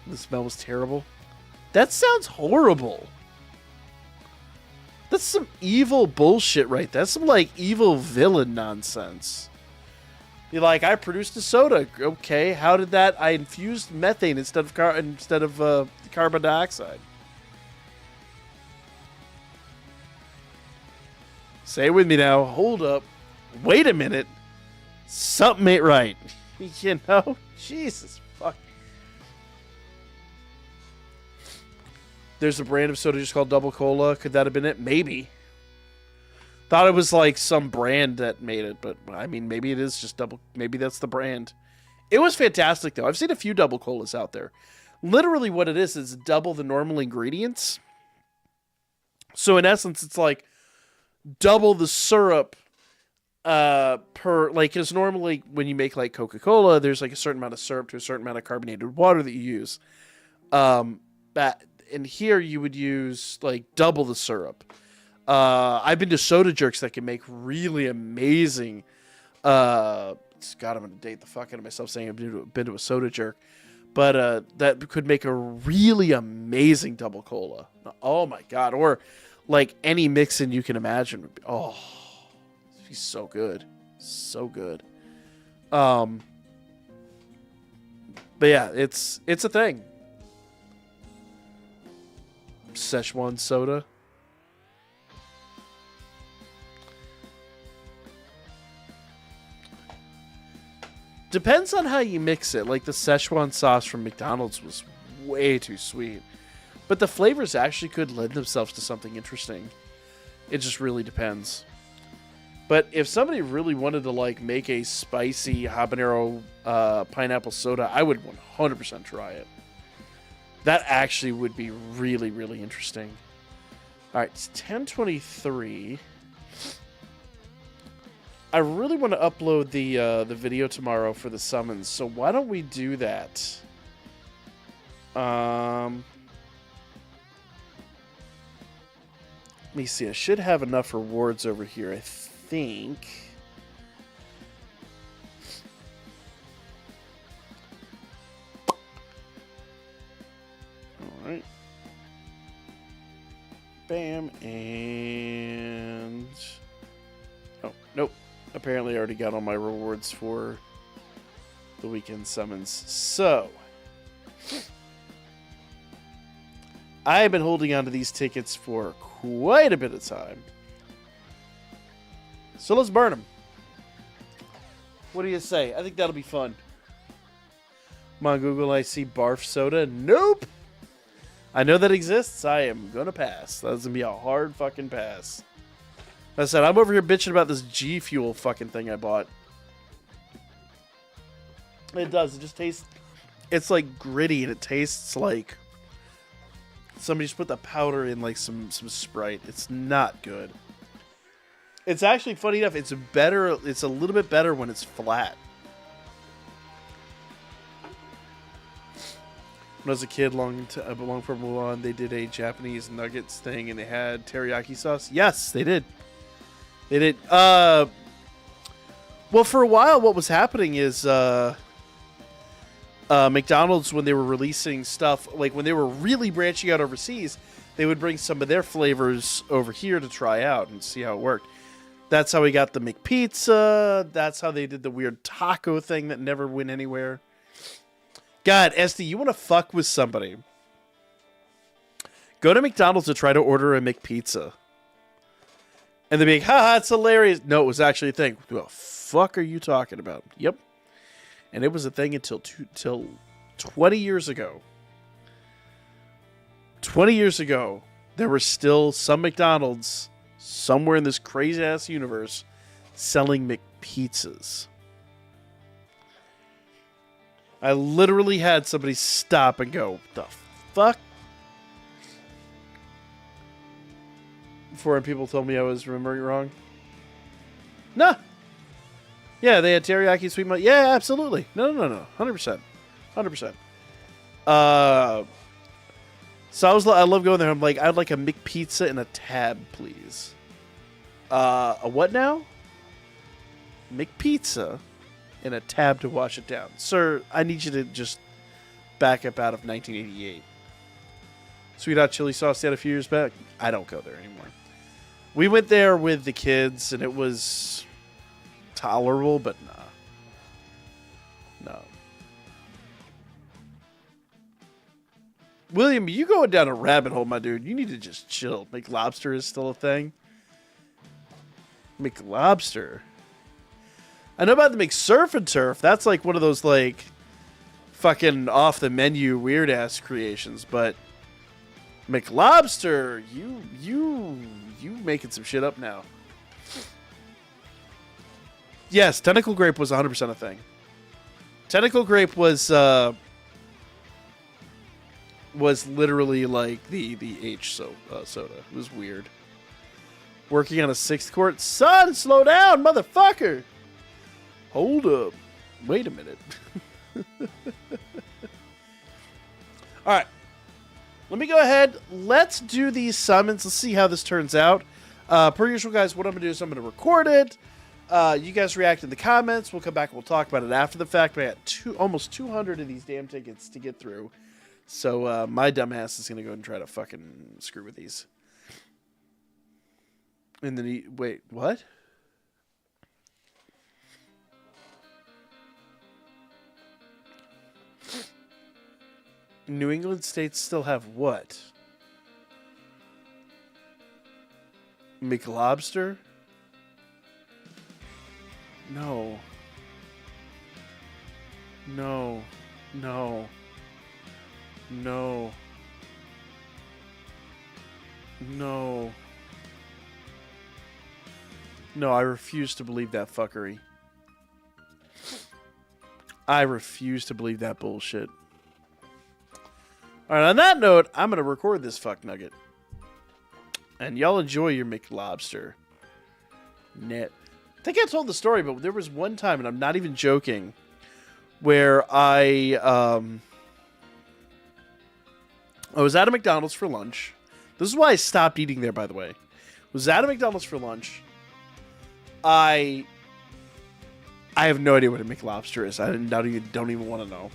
[SPEAKER 1] The smell was terrible. That sounds horrible. That's some evil bullshit right there. That's some like evil villain nonsense. You're like, I produced a soda. Okay, how did that? I infused methane instead of carbon dioxide. Say it with me now. Hold up. Wait a minute. Something ain't right. You know? Jesus fuck. There's a brand of soda just called Double Cola. Could that have been it? Maybe. Thought it was like some brand that made it, but I mean, maybe it is just double. Maybe that's the brand. It was fantastic, though. I've seen a few Double Colas out there. Literally what it is double the normal ingredients. So in essence, it's like double the syrup per, like, because normally when you make like Coca-Cola, there's like a certain amount of syrup to a certain amount of carbonated water that you use. And here you would use like double the syrup. I've been to soda jerks that can make really amazing. God, I'm going to date the fuck out of myself saying I've been to a soda jerk. But that could make a really amazing double cola. Oh my god! Or like any mix-in you can imagine would be. Oh, he's so good, so good. But yeah, it's a thing. Szechuan soda. Depends on how you mix it. Like the Szechuan sauce from McDonald's was way too sweet. But the flavors actually could lend themselves to something interesting. It just really depends. But if somebody really wanted to like make a spicy habanero pineapple soda, I would 100% try it. That actually would be really, really interesting. All right, it's 10:23. I really want to upload the video tomorrow for the summons, so why don't we do that? Let me see. I should have enough rewards over here, I think. Alright. Bam, and... Oh, nope. Apparently I already got all my rewards for the weekend summons. So... I have been holding on to these tickets for quite a bit of time. So let's burn them. What do you say? I think that'll be fun. Come on, Google, I see barf soda. Nope. I know that exists. I am going to pass. That's going to be a hard fucking pass. Like I said, I'm over here bitching about this G Fuel fucking thing I bought. It does. It just tastes... It's like gritty and it tastes like... Somebody just put the powder in like some Sprite. It's not good. It's actually, funny enough, it's better. It's a little bit better when it's flat. When I was a kid, long for Mulan, they did a Japanese nuggets thing and they had teriyaki sauce. Yes, they did. They did. Well, for a while, what was happening is McDonald's, when they were releasing stuff, like when they were really branching out overseas, they would bring some of their flavors over here to try out and see how it worked. That's how we got the McPizza. That's how they did the weird taco thing that never went anywhere. God, SD, you want to fuck with somebody? Go to McDonald's to try to order a McPizza. And they'd be like, haha, it's hilarious. No, it was actually a thing. What the fuck are you talking about? Yep. And it was a thing until 20 years ago. 20 years ago, there were still some McDonald's somewhere in this crazy-ass universe selling McPizzas. I literally had somebody stop and go, the fuck? Foreign people told me I was remembering wrong. Nah. Yeah, they had teriyaki sweet mustard. Yeah, absolutely. No. 100%. 100%. So I love going there. I'm like, I'd like a McPizza and a tab, please. A what now? McPizza and a tab to wash it down. Sir, I need you to just back up out of 1988. Sweet hot chili sauce they had a few years back. I don't go there anymore. We went there with the kids, and it was tolerable, but no. William, you going down a rabbit hole, my dude. You need to just chill. McLobster is still a thing. McLobster. I know about the McSurf and Turf. That's like one of those like fucking off the menu weird ass creations. But McLobster, you making some shit up now. Yes, Tentacle Grape was 100% a thing. Tentacle Grape was literally like the H soda. It was weird. Working on a 6th court. Son, slow down, motherfucker. Hold up. Wait a minute. All right. Let me go ahead. Let's do these summons. Let's see how this turns out. Per usual, guys, what I'm going to do is I'm going to record it. You guys react in the comments. We'll come back and we'll talk about it after the fact. But I got almost 200 of these damn tickets to get through. So my dumbass is going to go and try to fucking screw with these. And then wait, what? New England states still have what? McLobster? No. No. No. No. No. No, I refuse to believe that fuckery. I refuse to believe that bullshit. Alright, on that note, I'm going to record this fuck nugget. And y'all enjoy your McLobster. Net. I think I told the story, but there was one time, and I'm not even joking, where I was at a McDonald's for lunch. This is why I stopped eating there, by the way. Was at a McDonald's for lunch. I have no idea what a McLobster is. I don't even want to know.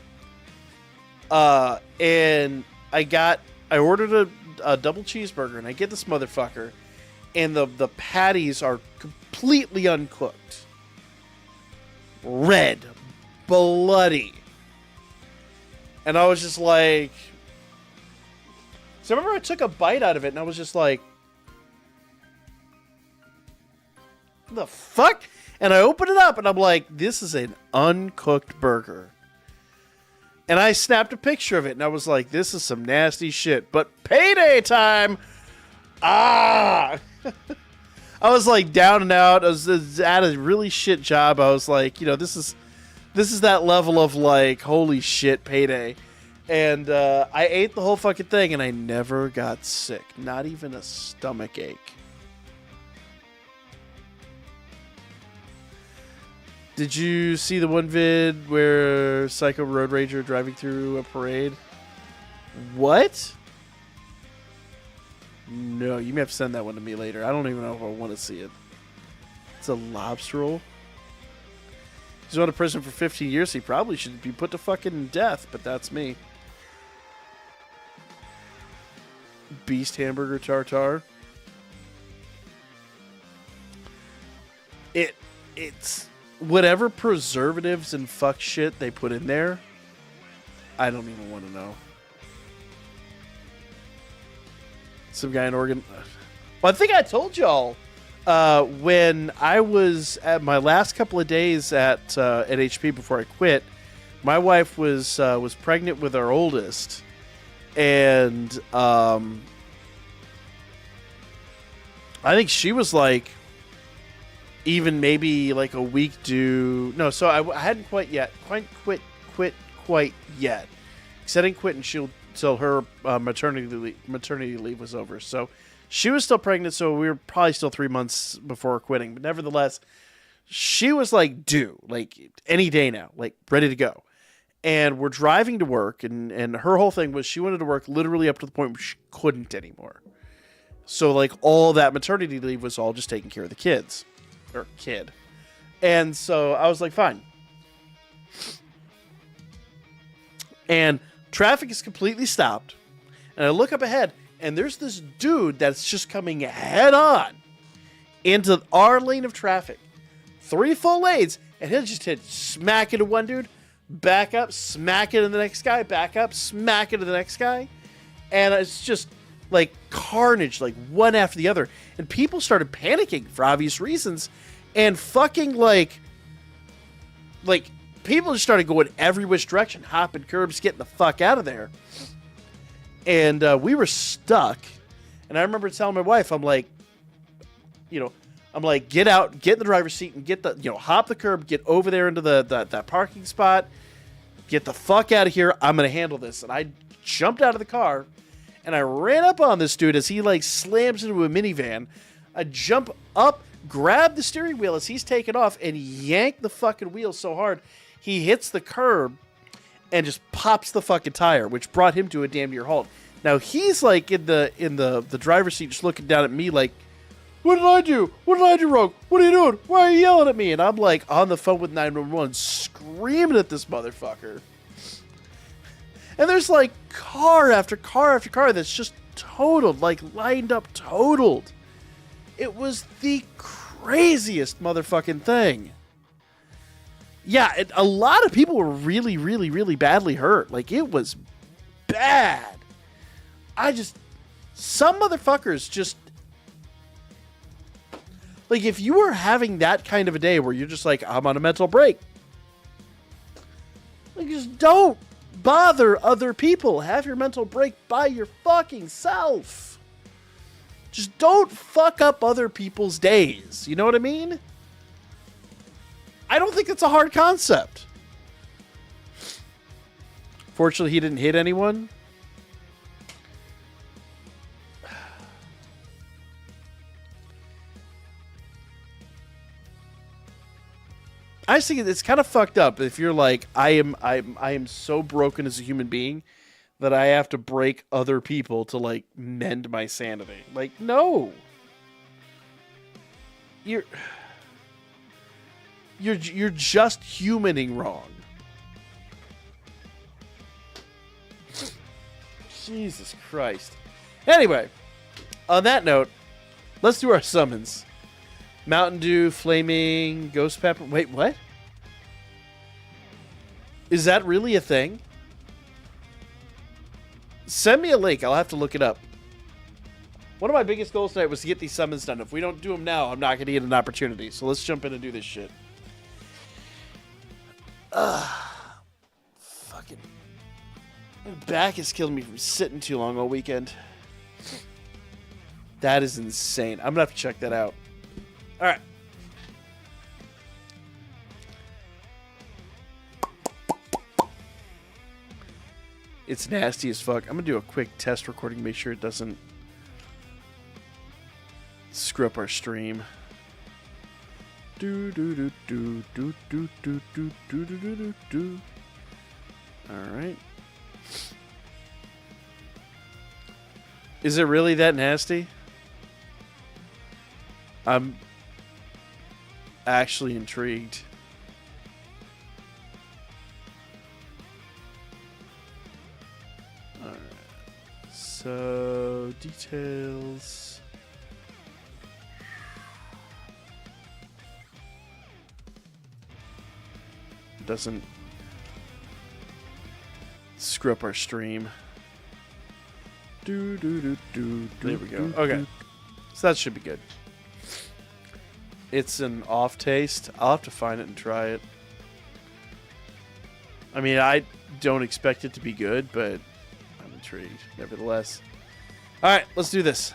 [SPEAKER 1] And I ordered a double cheeseburger, and I get this motherfucker, and the patties are completely uncooked. Red. Bloody. And I was just like... So I remember I took a bite out of it, and I was just like... the fuck? And I opened it up, and I'm like, this is an uncooked burger. And I snapped a picture of it, and I was like, this is some nasty shit. But payday time! Ah! I was like down and out. I was at a really shit job. I was like, this is that level of like, holy shit, payday. And I ate the whole fucking thing, and I never got sick. Not even a stomach ache. Did you see the one vid where Psycho Road Rager driving through a parade? What? No, you may have to send that one to me later. I don't even know if I want to see it. It's a lobster roll. He's going to prison for 15 years. He probably should be put to fucking death, but that's me. Beast hamburger tartare. It's whatever preservatives and fuck shit they put in there. I don't even want to know. Some guy in Oregon. Well, I think I told y'all when I was at my last couple of days at HP before I quit. My wife was pregnant with our oldest, and I think she was like even maybe like a week due. No, so I hadn't quite quit quite yet. Because I didn't quit until her maternity leave was over. So she was still pregnant, so we were probably still 3 months before quitting. But nevertheless, she was like due, like any day now, like ready to go. And we're driving to work, and her whole thing was she wanted to work literally up to the point where she couldn't anymore. So like all that maternity leave was all just taking care of the kids. Or kid. And so I was like, fine. And traffic is completely stopped. And I look up ahead, and there's this dude that's just coming head on into our lane of traffic. 3 full lanes, and he'll just hit smack into one dude, back up, smack into the next guy, back up, smack into the next guy. And it's just like carnage, like one after the other. And people started panicking for obvious reasons. And fucking like people just started going every which direction, hopping curbs, getting the fuck out of there. And we were stuck. And I remember telling my wife, I'm like, get out, get in the driver's seat, and get hop the curb, get over there into that parking spot, get the fuck out of here. I'm gonna handle this. And I jumped out of the car, and I ran up on this dude as he like slams into a minivan. I jump up, grab the steering wheel as he's taking off, and yank the fucking wheel so hard he hits the curb and just pops the fucking tire, which brought him to a damn near halt. Now he's like in the driver's seat, just looking down at me like, what did I do? What did I do wrong? What are you doing? Why are you yelling at me? And I'm like on the phone with 911 screaming at this motherfucker. And there's like car after car after car that's just totaled, like lined up totaled. It was the craziest motherfucking thing. Yeah, a lot of people were really, really, really badly hurt. Like, it was bad. Some motherfuckers just, like, if you were having that kind of a day where you're just like, I'm on a mental break, like, just don't bother other people. Have your mental break by your fucking self. Just don't fuck up other people's days. You know what I mean? I don't think it's a hard concept. Fortunately, he didn't hit anyone. I just think it's kind of fucked up if you're like, I am so broken as a human being that I have to break other people to like mend my sanity. Like, no. You're just humaning wrong. Jesus Christ. Anyway, on that note, let's do our summons. Mountain Dew, Flaming, Ghost Pepper. Wait, what? Is that really a thing? Send me a link. I'll have to look it up. One of my biggest goals tonight was to get these summons done. If we don't do them now, I'm not going to get an opportunity. So let's jump in and do this shit. Fucking. My back is killing me from sitting too long all weekend. That is insane. I'm going to have to check that out. All right. It's nasty as fuck. I'm going to do a quick test recording, make sure it doesn't screw up our stream. Do do do do do do do do do do do do. All right. Is it really that nasty? I'm actually intrigued. All right. So, details. Doesn't screw up our stream. Do do do do. There we go. Okay, so that should be good. It's an off taste. I'll have to find it and try it. I mean, I don't expect it to be good, but I'm intrigued nevertheless. All right, let's do this.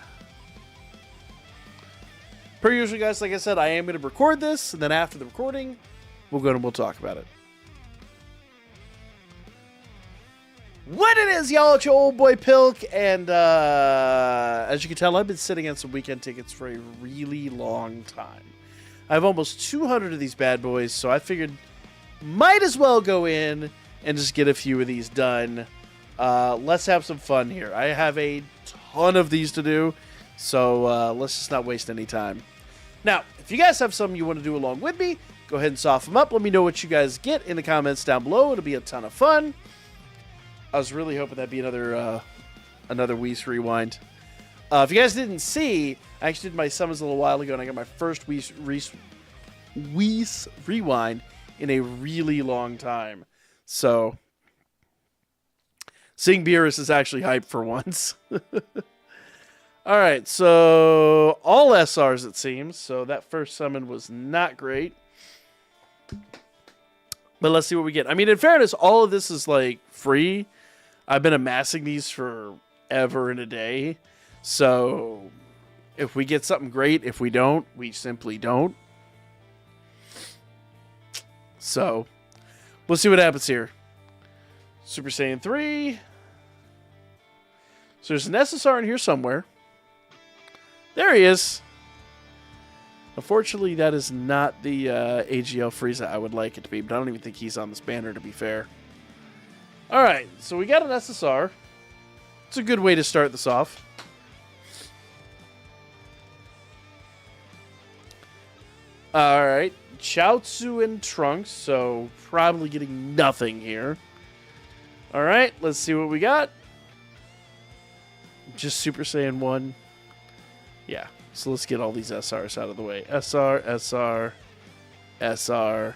[SPEAKER 1] Per usual, guys, like I said, I am going to record this, and then after the recording, we'll go and we'll talk about it. What it is, y'all, it's your old boy Pilk, and as you can tell, I've been sitting on some weekend tickets for a really long time. I have almost 200 of these bad boys, so I figured might as well go in and just get a few of these done. Let's have some fun here. I have a ton of these to do, so let's just not waste any time. Now, if you guys have something you want to do along with me, go ahead and soften them up. Let me know what you guys get in the comments down below. It'll be a ton of fun. I was really hoping that'd be another Whis Rewind. If you guys didn't see, I actually did my summons a little while ago, and I got my first Whis Rewind in a really long time. So, seeing Beerus is actually hype for once. Alright, so all SRs it seems. So that first summon was not great. But let's see what we get. I mean, in fairness, all of this is like free. I've been amassing these forever and a day. So if we get something great, if we don't, we simply don't. So we'll see what happens here. Super Saiyan 3. So there's an SSR in here somewhere. There he is. Unfortunately, that is not the AGL Frieza I would like it to be, but I don't even think he's on this banner, to be fair. Alright, so we got an SSR. It's a good way to start this off. All right. Chaozu and Trunks, so probably getting nothing here. All right, let's see what we got. Just Super Saiyan 1. Yeah, so let's get all these SRs out of the way. SR, SR, SR,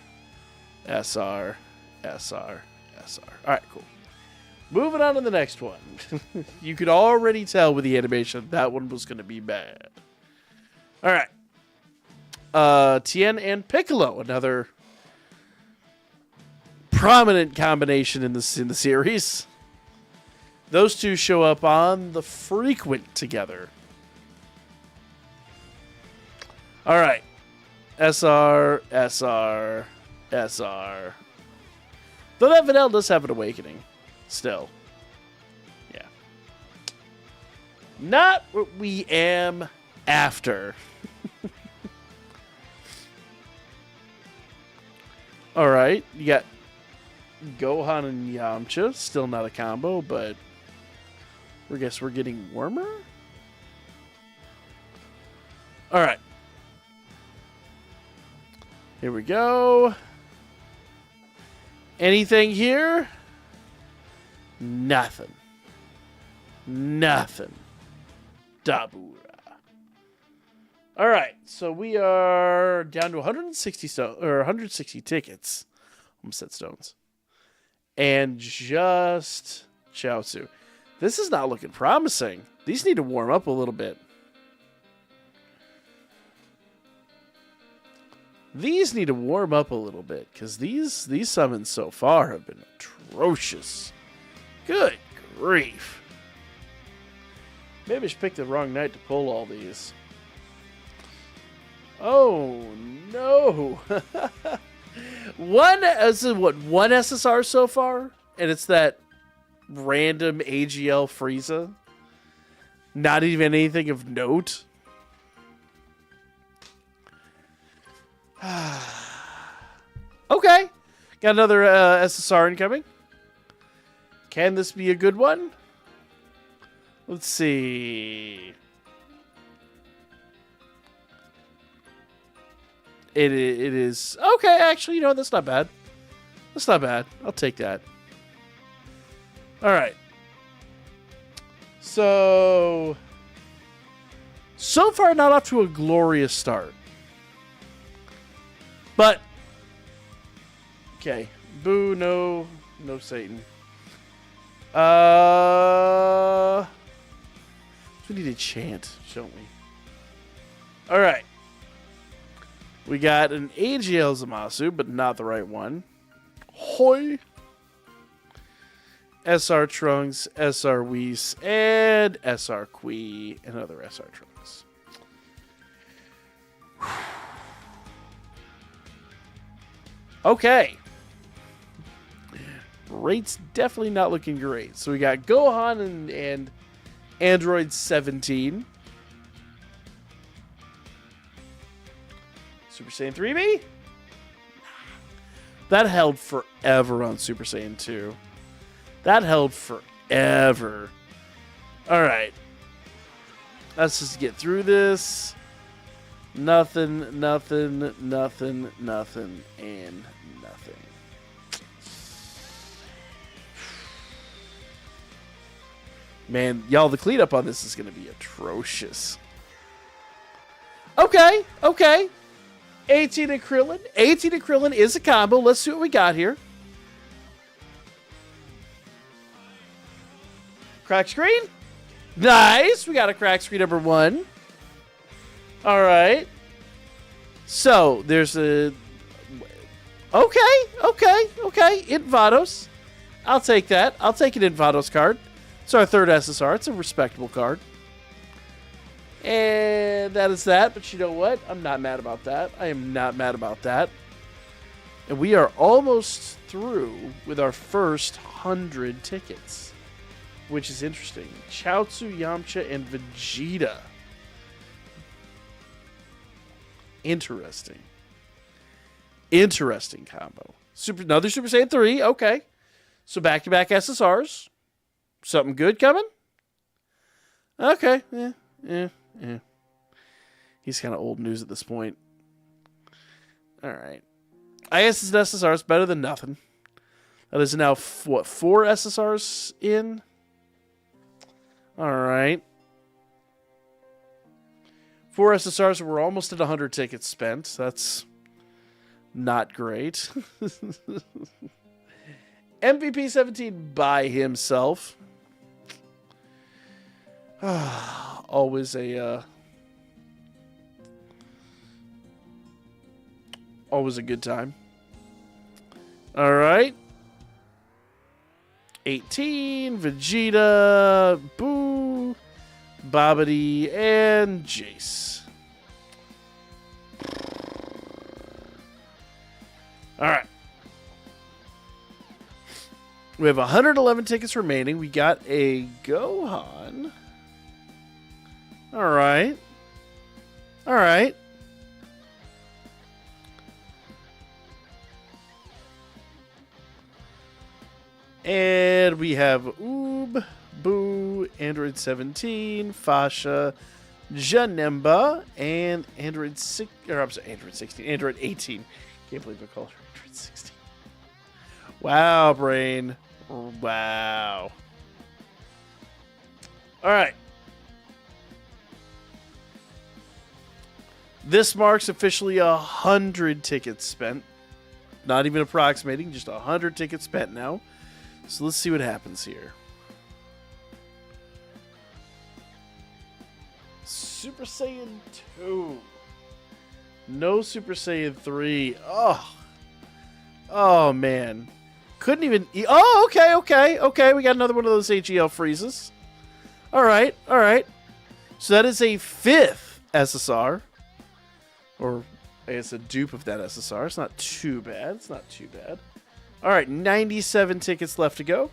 [SPEAKER 1] SR, SR, SR. All right, cool. Moving on to the next one. You could already tell with the animation that one was going to be bad. All right. Tien and Piccolo, another prominent combination in the series. Those two show up on the frequent together. All right. SR, SR, SR. Though that Videl does have an awakening. Still. Yeah. Not what we am after. All right. You got Gohan and Yamcha. Still not a combo, but I guess we're getting warmer. All right. Here we go. Anything here? Nothing. Nothing. Dabura. All right, so we are down to 160 tickets. Almost said stones. And just Chaozu. This is not looking promising. These need to warm up a little bit. These need to warm up a little bit, because these summons so far have been atrocious. Good grief. Maybe I should pick the wrong night to pull all these. Oh, no. One SSR so far? And it's that random AGL Frieza? Not even anything of note? Okay. Got another SSR incoming. Can this be a good one? Let's see. It is. Okay, actually, you know, that's not bad. That's not bad. I'll take that. All right. So far, not off to a glorious start. But, okay. Boo, no Satan. We need a chant, don't we? All right. We got an AGL Zamasu, but not the right one. Hoi. SR Trunks, SR Whis, and SR Kui, and other SR Trunks. Okay. Rate's definitely not looking great. So we got Gohan and Android 17. Super Saiyan 3B? That held forever on Super Saiyan 2. That held forever. Alright. Let's just get through this. Nothing, and nothing. Man, y'all, the cleanup on this is going to be atrocious. Okay. 18 and Krillin. 18 and Krillin is a combo. Let's see what we got here. Crack screen. Nice. We got a crack screen number 1. All right. So, there's a... Okay. Invados. I'll take that. I'll take an Invados card. It's our third SSR. It's a respectable card. And that is that. But you know what? I'm not mad about that. I am not mad about that. And we are almost through with our first 100 tickets, which is interesting. Chaozu, Yamcha, and Vegeta. Interesting combo. Another Super Saiyan 3. Okay. So back-to-back SSRs. Something good coming? Okay. Yeah. He's kind of old news at this point. All right. I guess it's an SSR. It's better than nothing. That is now, 4 SSRs in? All right. 4 SSRs. We're almost at 100 tickets spent. That's not great. MVP 17 by himself. Always a good time. All right. 18, Vegeta, Boo, Babidi, and Jace. All right. We have 111 tickets remaining. We got a Gohan. All right. All right. And we have Oob, Boo, Android 17, Fasha, Janemba, and Android 16, Android 18. Can't believe I called her Android 16. Wow, brain. Wow. All right. This marks officially 100 tickets spent. Not even approximating, just 100 tickets spent now. So let's see what happens here. Super Saiyan 2. No Super Saiyan 3. Oh, man. Couldn't even... Oh, okay. We got another one of those AGL freezes. All right. So that is a 5th SSR. Or I guess a dupe of that SSR. It's not too bad. All right, 97 tickets left to go.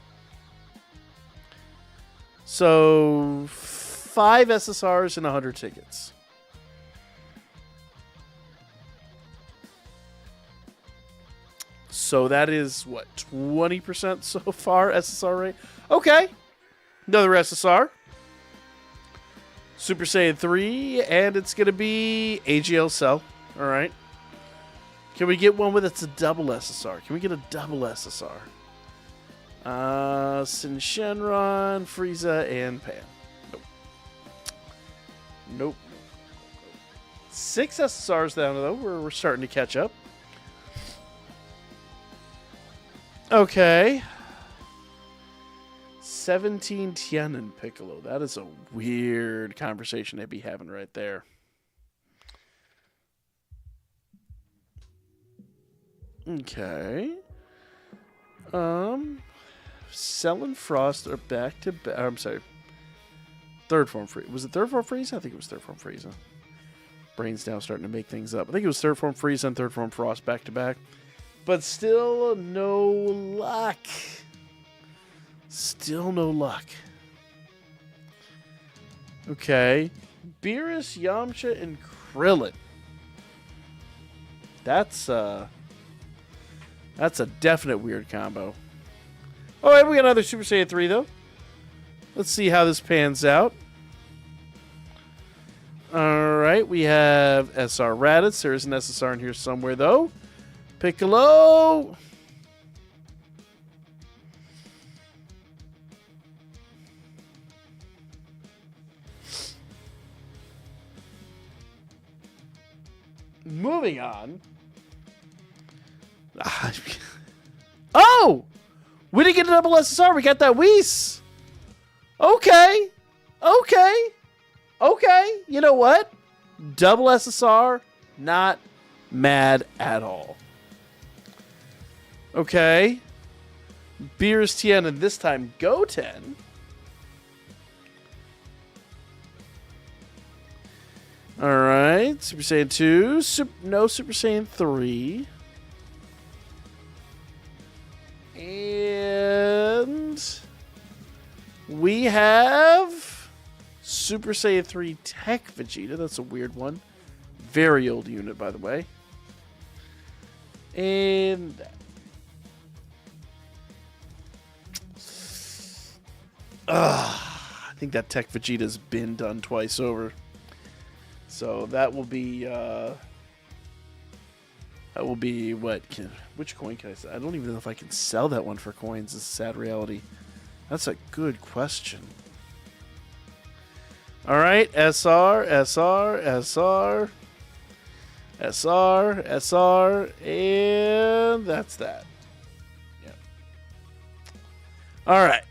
[SPEAKER 1] So 5 SSRs and 100 tickets. So that is, what, 20% so far SSR rate? Okay. Another SSR. Super Saiyan 3, and it's going to be AGL Cell. All right. Can we get one with it's a double SSR? Can we get a double SSR? Sin Shenron, Frieza, and Pan. Nope. 6 SSRs down, though. We're starting to catch up. Okay. 17 Tien Piccolo. That is a weird conversation to be having right there. Okay. Cell and Frost are back to back. I'm sorry. Third form Frieza. Was it third form Frieza? I think it was third form Frieza. Brain's now starting to make things up. I think it was third form Frieza and third form Frost back to back. But still no luck. Still no luck. Okay. Beerus, Yamcha, and Krillin. That's a definite weird combo. Oh, and we got another Super Saiyan 3, though. Let's see how this pans out. All right, we have SR Raditz. There's an SSR in here somewhere, though. Piccolo. Moving on. Oh! We didn't get a double SSR. We got that Whis. Okay. You know what? Double SSR, not mad at all. Okay. Beerus Tien, and this time Goten. All right. Super Saiyan 2. No Super Saiyan 3. And we have Super Saiyan 3 Tech Vegeta. That's a weird one. Very old unit, by the way. And I think that Tech Vegeta's been done twice over. So that will be That will be what? Which coin can I sell? I don't even know if I can sell that one for coins. It's a sad reality. That's a good question. All right, SR, SR, SR, SR, SR, and that's that. Yep. All right.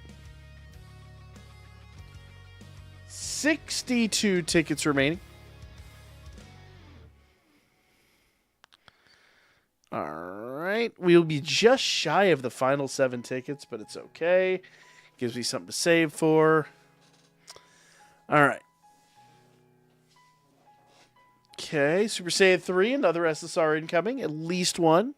[SPEAKER 1] 62 tickets remaining. All right. We'll be just shy of the final 7 tickets, but it's okay. Gives me something to save for. All right. Okay. Super Saiyan 3, another SSR incoming. At least one.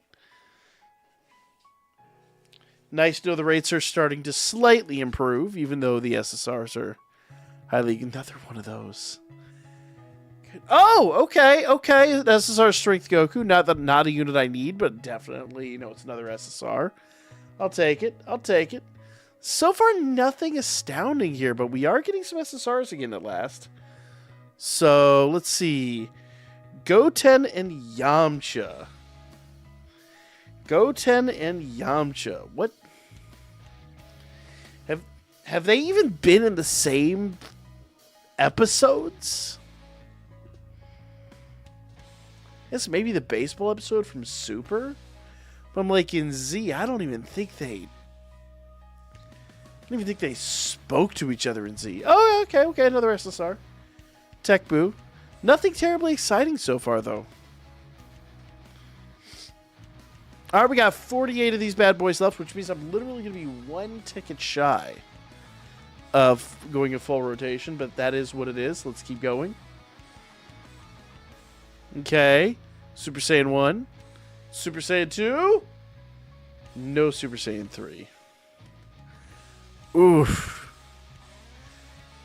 [SPEAKER 1] Nice to know the rates are starting to slightly improve, even though the SSRs are highly... Another one of those. Oh, okay, okay. The SSR Strength Goku. Not a unit I need, but definitely, it's another SSR. I'll take it. I'll take it. So far, nothing astounding here, but we are getting some SSRs again at last. So, let's see. Goten and Yamcha. Goten and Yamcha. What? Have they even been in the same episodes? Yes, maybe the baseball episode from Super. But I'm like, in Z, I don't even think they spoke to each other in Z. Oh, okay, another SSR. Tech Boo. Nothing terribly exciting so far, though. All right, we got 48 of these bad boys left, which means I'm literally going to be 1 ticket shy of going a full rotation, but that is what it is. Let's keep going. Okay. Super Saiyan 1. Super Saiyan 2. No Super Saiyan 3. Oof.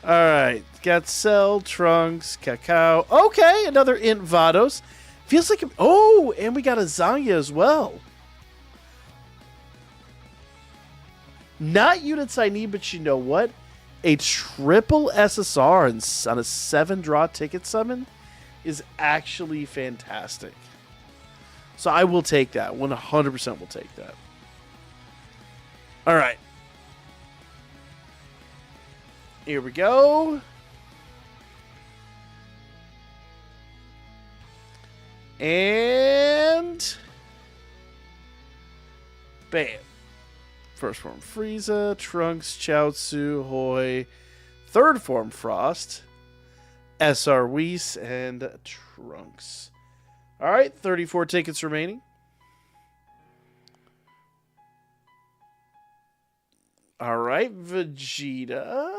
[SPEAKER 1] Alright. Got Cell, Trunks, Cacao. Okay, another Int Vados. Feels like... Oh, and we got a Zanya as well. Not units I need, but you know what? A triple SSR on a 7-draw ticket summon is actually fantastic. So I will take that. 100% will take that. All right. Here we go. And bam. First form Frieza, Trunks, Chaozu, Hoi. Third form Frost, SR Whis, and Trunks. All right, 34 tickets remaining. All right, Vegeta.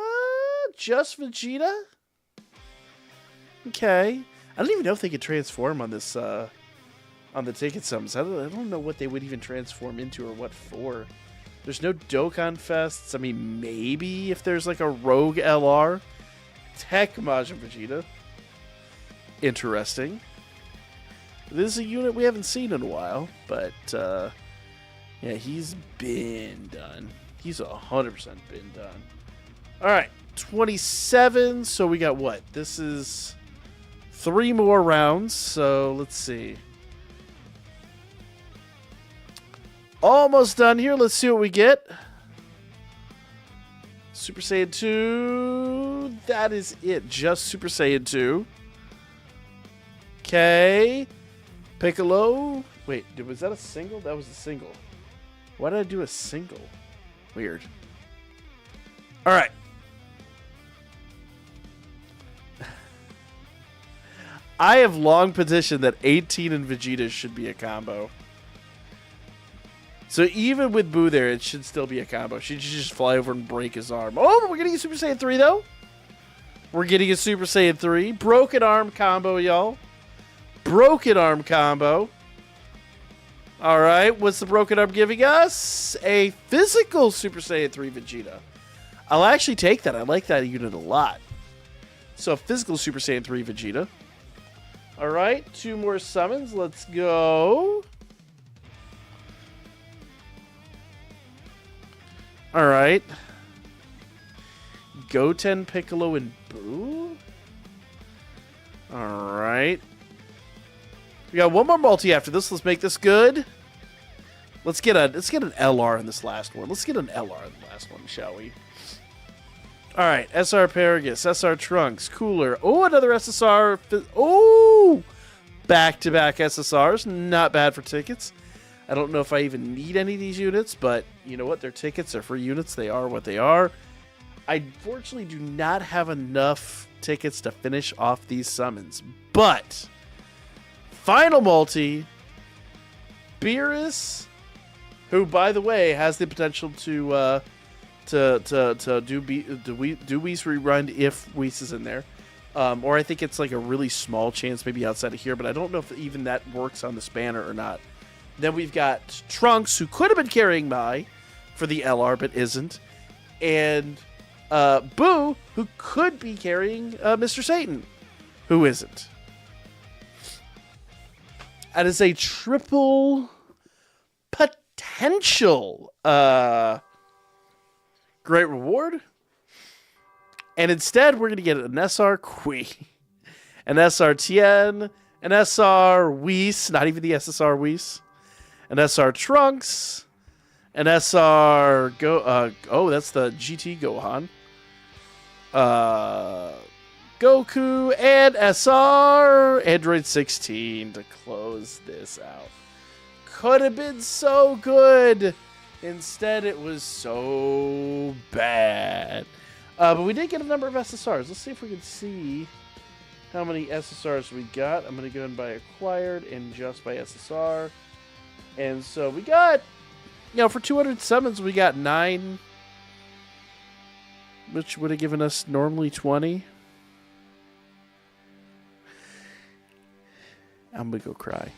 [SPEAKER 1] Just Vegeta? Okay. I don't even know if they could transform on this, on the ticket sums. I don't know what they would even transform into or what for. There's no Dokkan Fests. I mean, maybe if there's like a Rogue LR. Tech Majin Vegeta. Interesting. This is a unit we haven't seen in a while, but yeah, he's been done. He's 100% been done. All right, 27. So we got what? This is 3 more rounds. So let's see. Almost done here. Let's see what we get. Super Saiyan 2. That is it. Just Super Saiyan 2. Okay. Piccolo. Wait, was that a single? That was a single. Why did I do a single? Weird. All right. I have long petitioned that 18 and Vegeta should be a combo. So even with Boo there, it should still be a combo. She should just fly over and break his arm. Oh, but we're getting a Super Saiyan 3, though. We're getting a Super Saiyan 3. Broken arm combo, y'all. Broken arm combo. All right, what's the broken arm giving us? A physical Super Saiyan 3 Vegeta. I'll actually take that. I like that unit a lot. So, physical Super Saiyan 3 Vegeta. All right, 2 more summons. Let's go. All right. Goten, Piccolo, and Boo. All right. We got one more multi after this. Let's make this good. Let's get an LR in this last one. Let's get an LR in the last one, shall we? All right, SR Paragus, SR Trunks, Cooler. Oh, another SSR. Oh, back-to-back SSRs. Not bad for tickets. I don't know if I even need any of these units, but you know what? They're tickets. They're free units. They are what they are. I unfortunately do not have enough tickets to finish off these summons, but final multi, Beerus, who, by the way, has the potential to do Whis rerun if Whis is in there. Or I think it's like a really small chance maybe outside of here, but I don't know if even that works on the spanner or not. Then we've got Trunks, who could have been carrying Mai for the LR, but isn't. And Boo, who could be carrying Mr. Satan, who isn't. That is a triple potential great reward. And instead, we're going to get an SR Kui, an SR Tien, an SR Whis, not even the SSR Whis, an SR Trunks, an SR oh, that's the GT Gohan, Goku, and SR Android 16 to close this out. Could have been so good. Instead, it was so bad. But we did get a number of SSRs. Let's see if we can see how many SSRs we got. I'm going to go and buy acquired and just by SSR. And so we got, for 200 summons, we got 9, which would have given us normally 20. I'm going to go cry.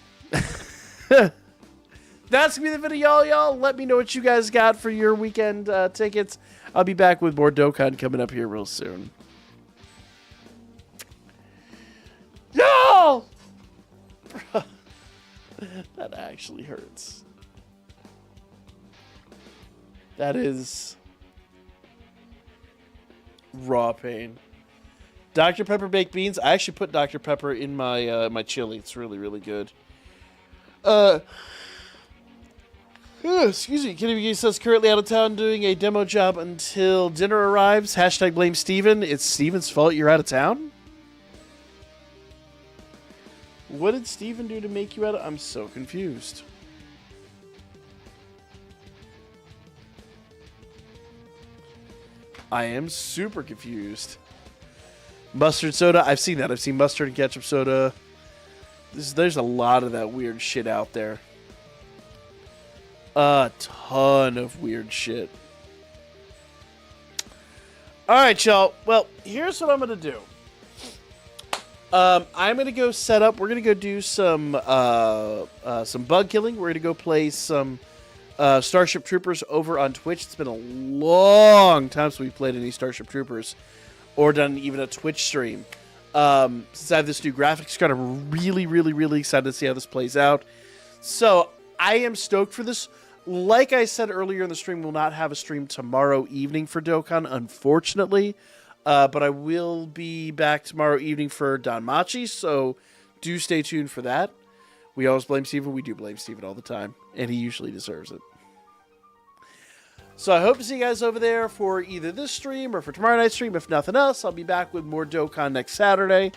[SPEAKER 1] That's going to be the video, y'all. Let me know what you guys got for your weekend tickets. I'll be back with more Dokkan coming up here real soon. Y'all! That actually hurts. That is raw pain. Dr. Pepper baked beans. I actually put Dr. Pepper in my my chili. It's really, really good. Excuse me. Kenny says currently out of town doing a demo job until dinner arrives. Hashtag blame Steven. It's Steven's fault you're out of town? What did Steven do to make you out of... I'm so confused. I am super confused. Mustard soda. I've seen that. I've seen mustard and ketchup soda. There's a lot of that weird shit out there. A ton of weird shit. Alright, y'all. Well, here's what I'm going to do. I'm going to go set up. We're going to go do some bug killing. We're going to go play some Starship Troopers over on Twitch. It's been a long time since we played any Starship Troopers or done even a Twitch stream. Since I have this new graphics card, I'm really, really, really excited to see how this plays out. So I am stoked for this. Like I said earlier in the stream, we'll not have a stream tomorrow evening for Dokkan, unfortunately. But I will be back tomorrow evening for Danmachi, so do stay tuned for that. We always blame Steven. We do blame Steven all the time, and he usually deserves it. So I hope to see you guys over there for either this stream or for tomorrow night's stream. If nothing else, I'll be back with more Dokkan next Saturday.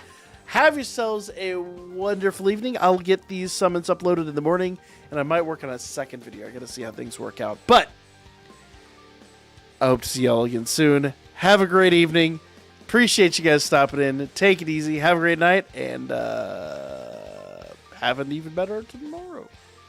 [SPEAKER 1] Have yourselves a wonderful evening. I'll get these summons uploaded in the morning, and I might work on a second video. I got to see how things work out. But I hope to see y'all again soon. Have a great evening. Appreciate you guys stopping in. Take it easy. Have a great night, and have an even better tomorrow.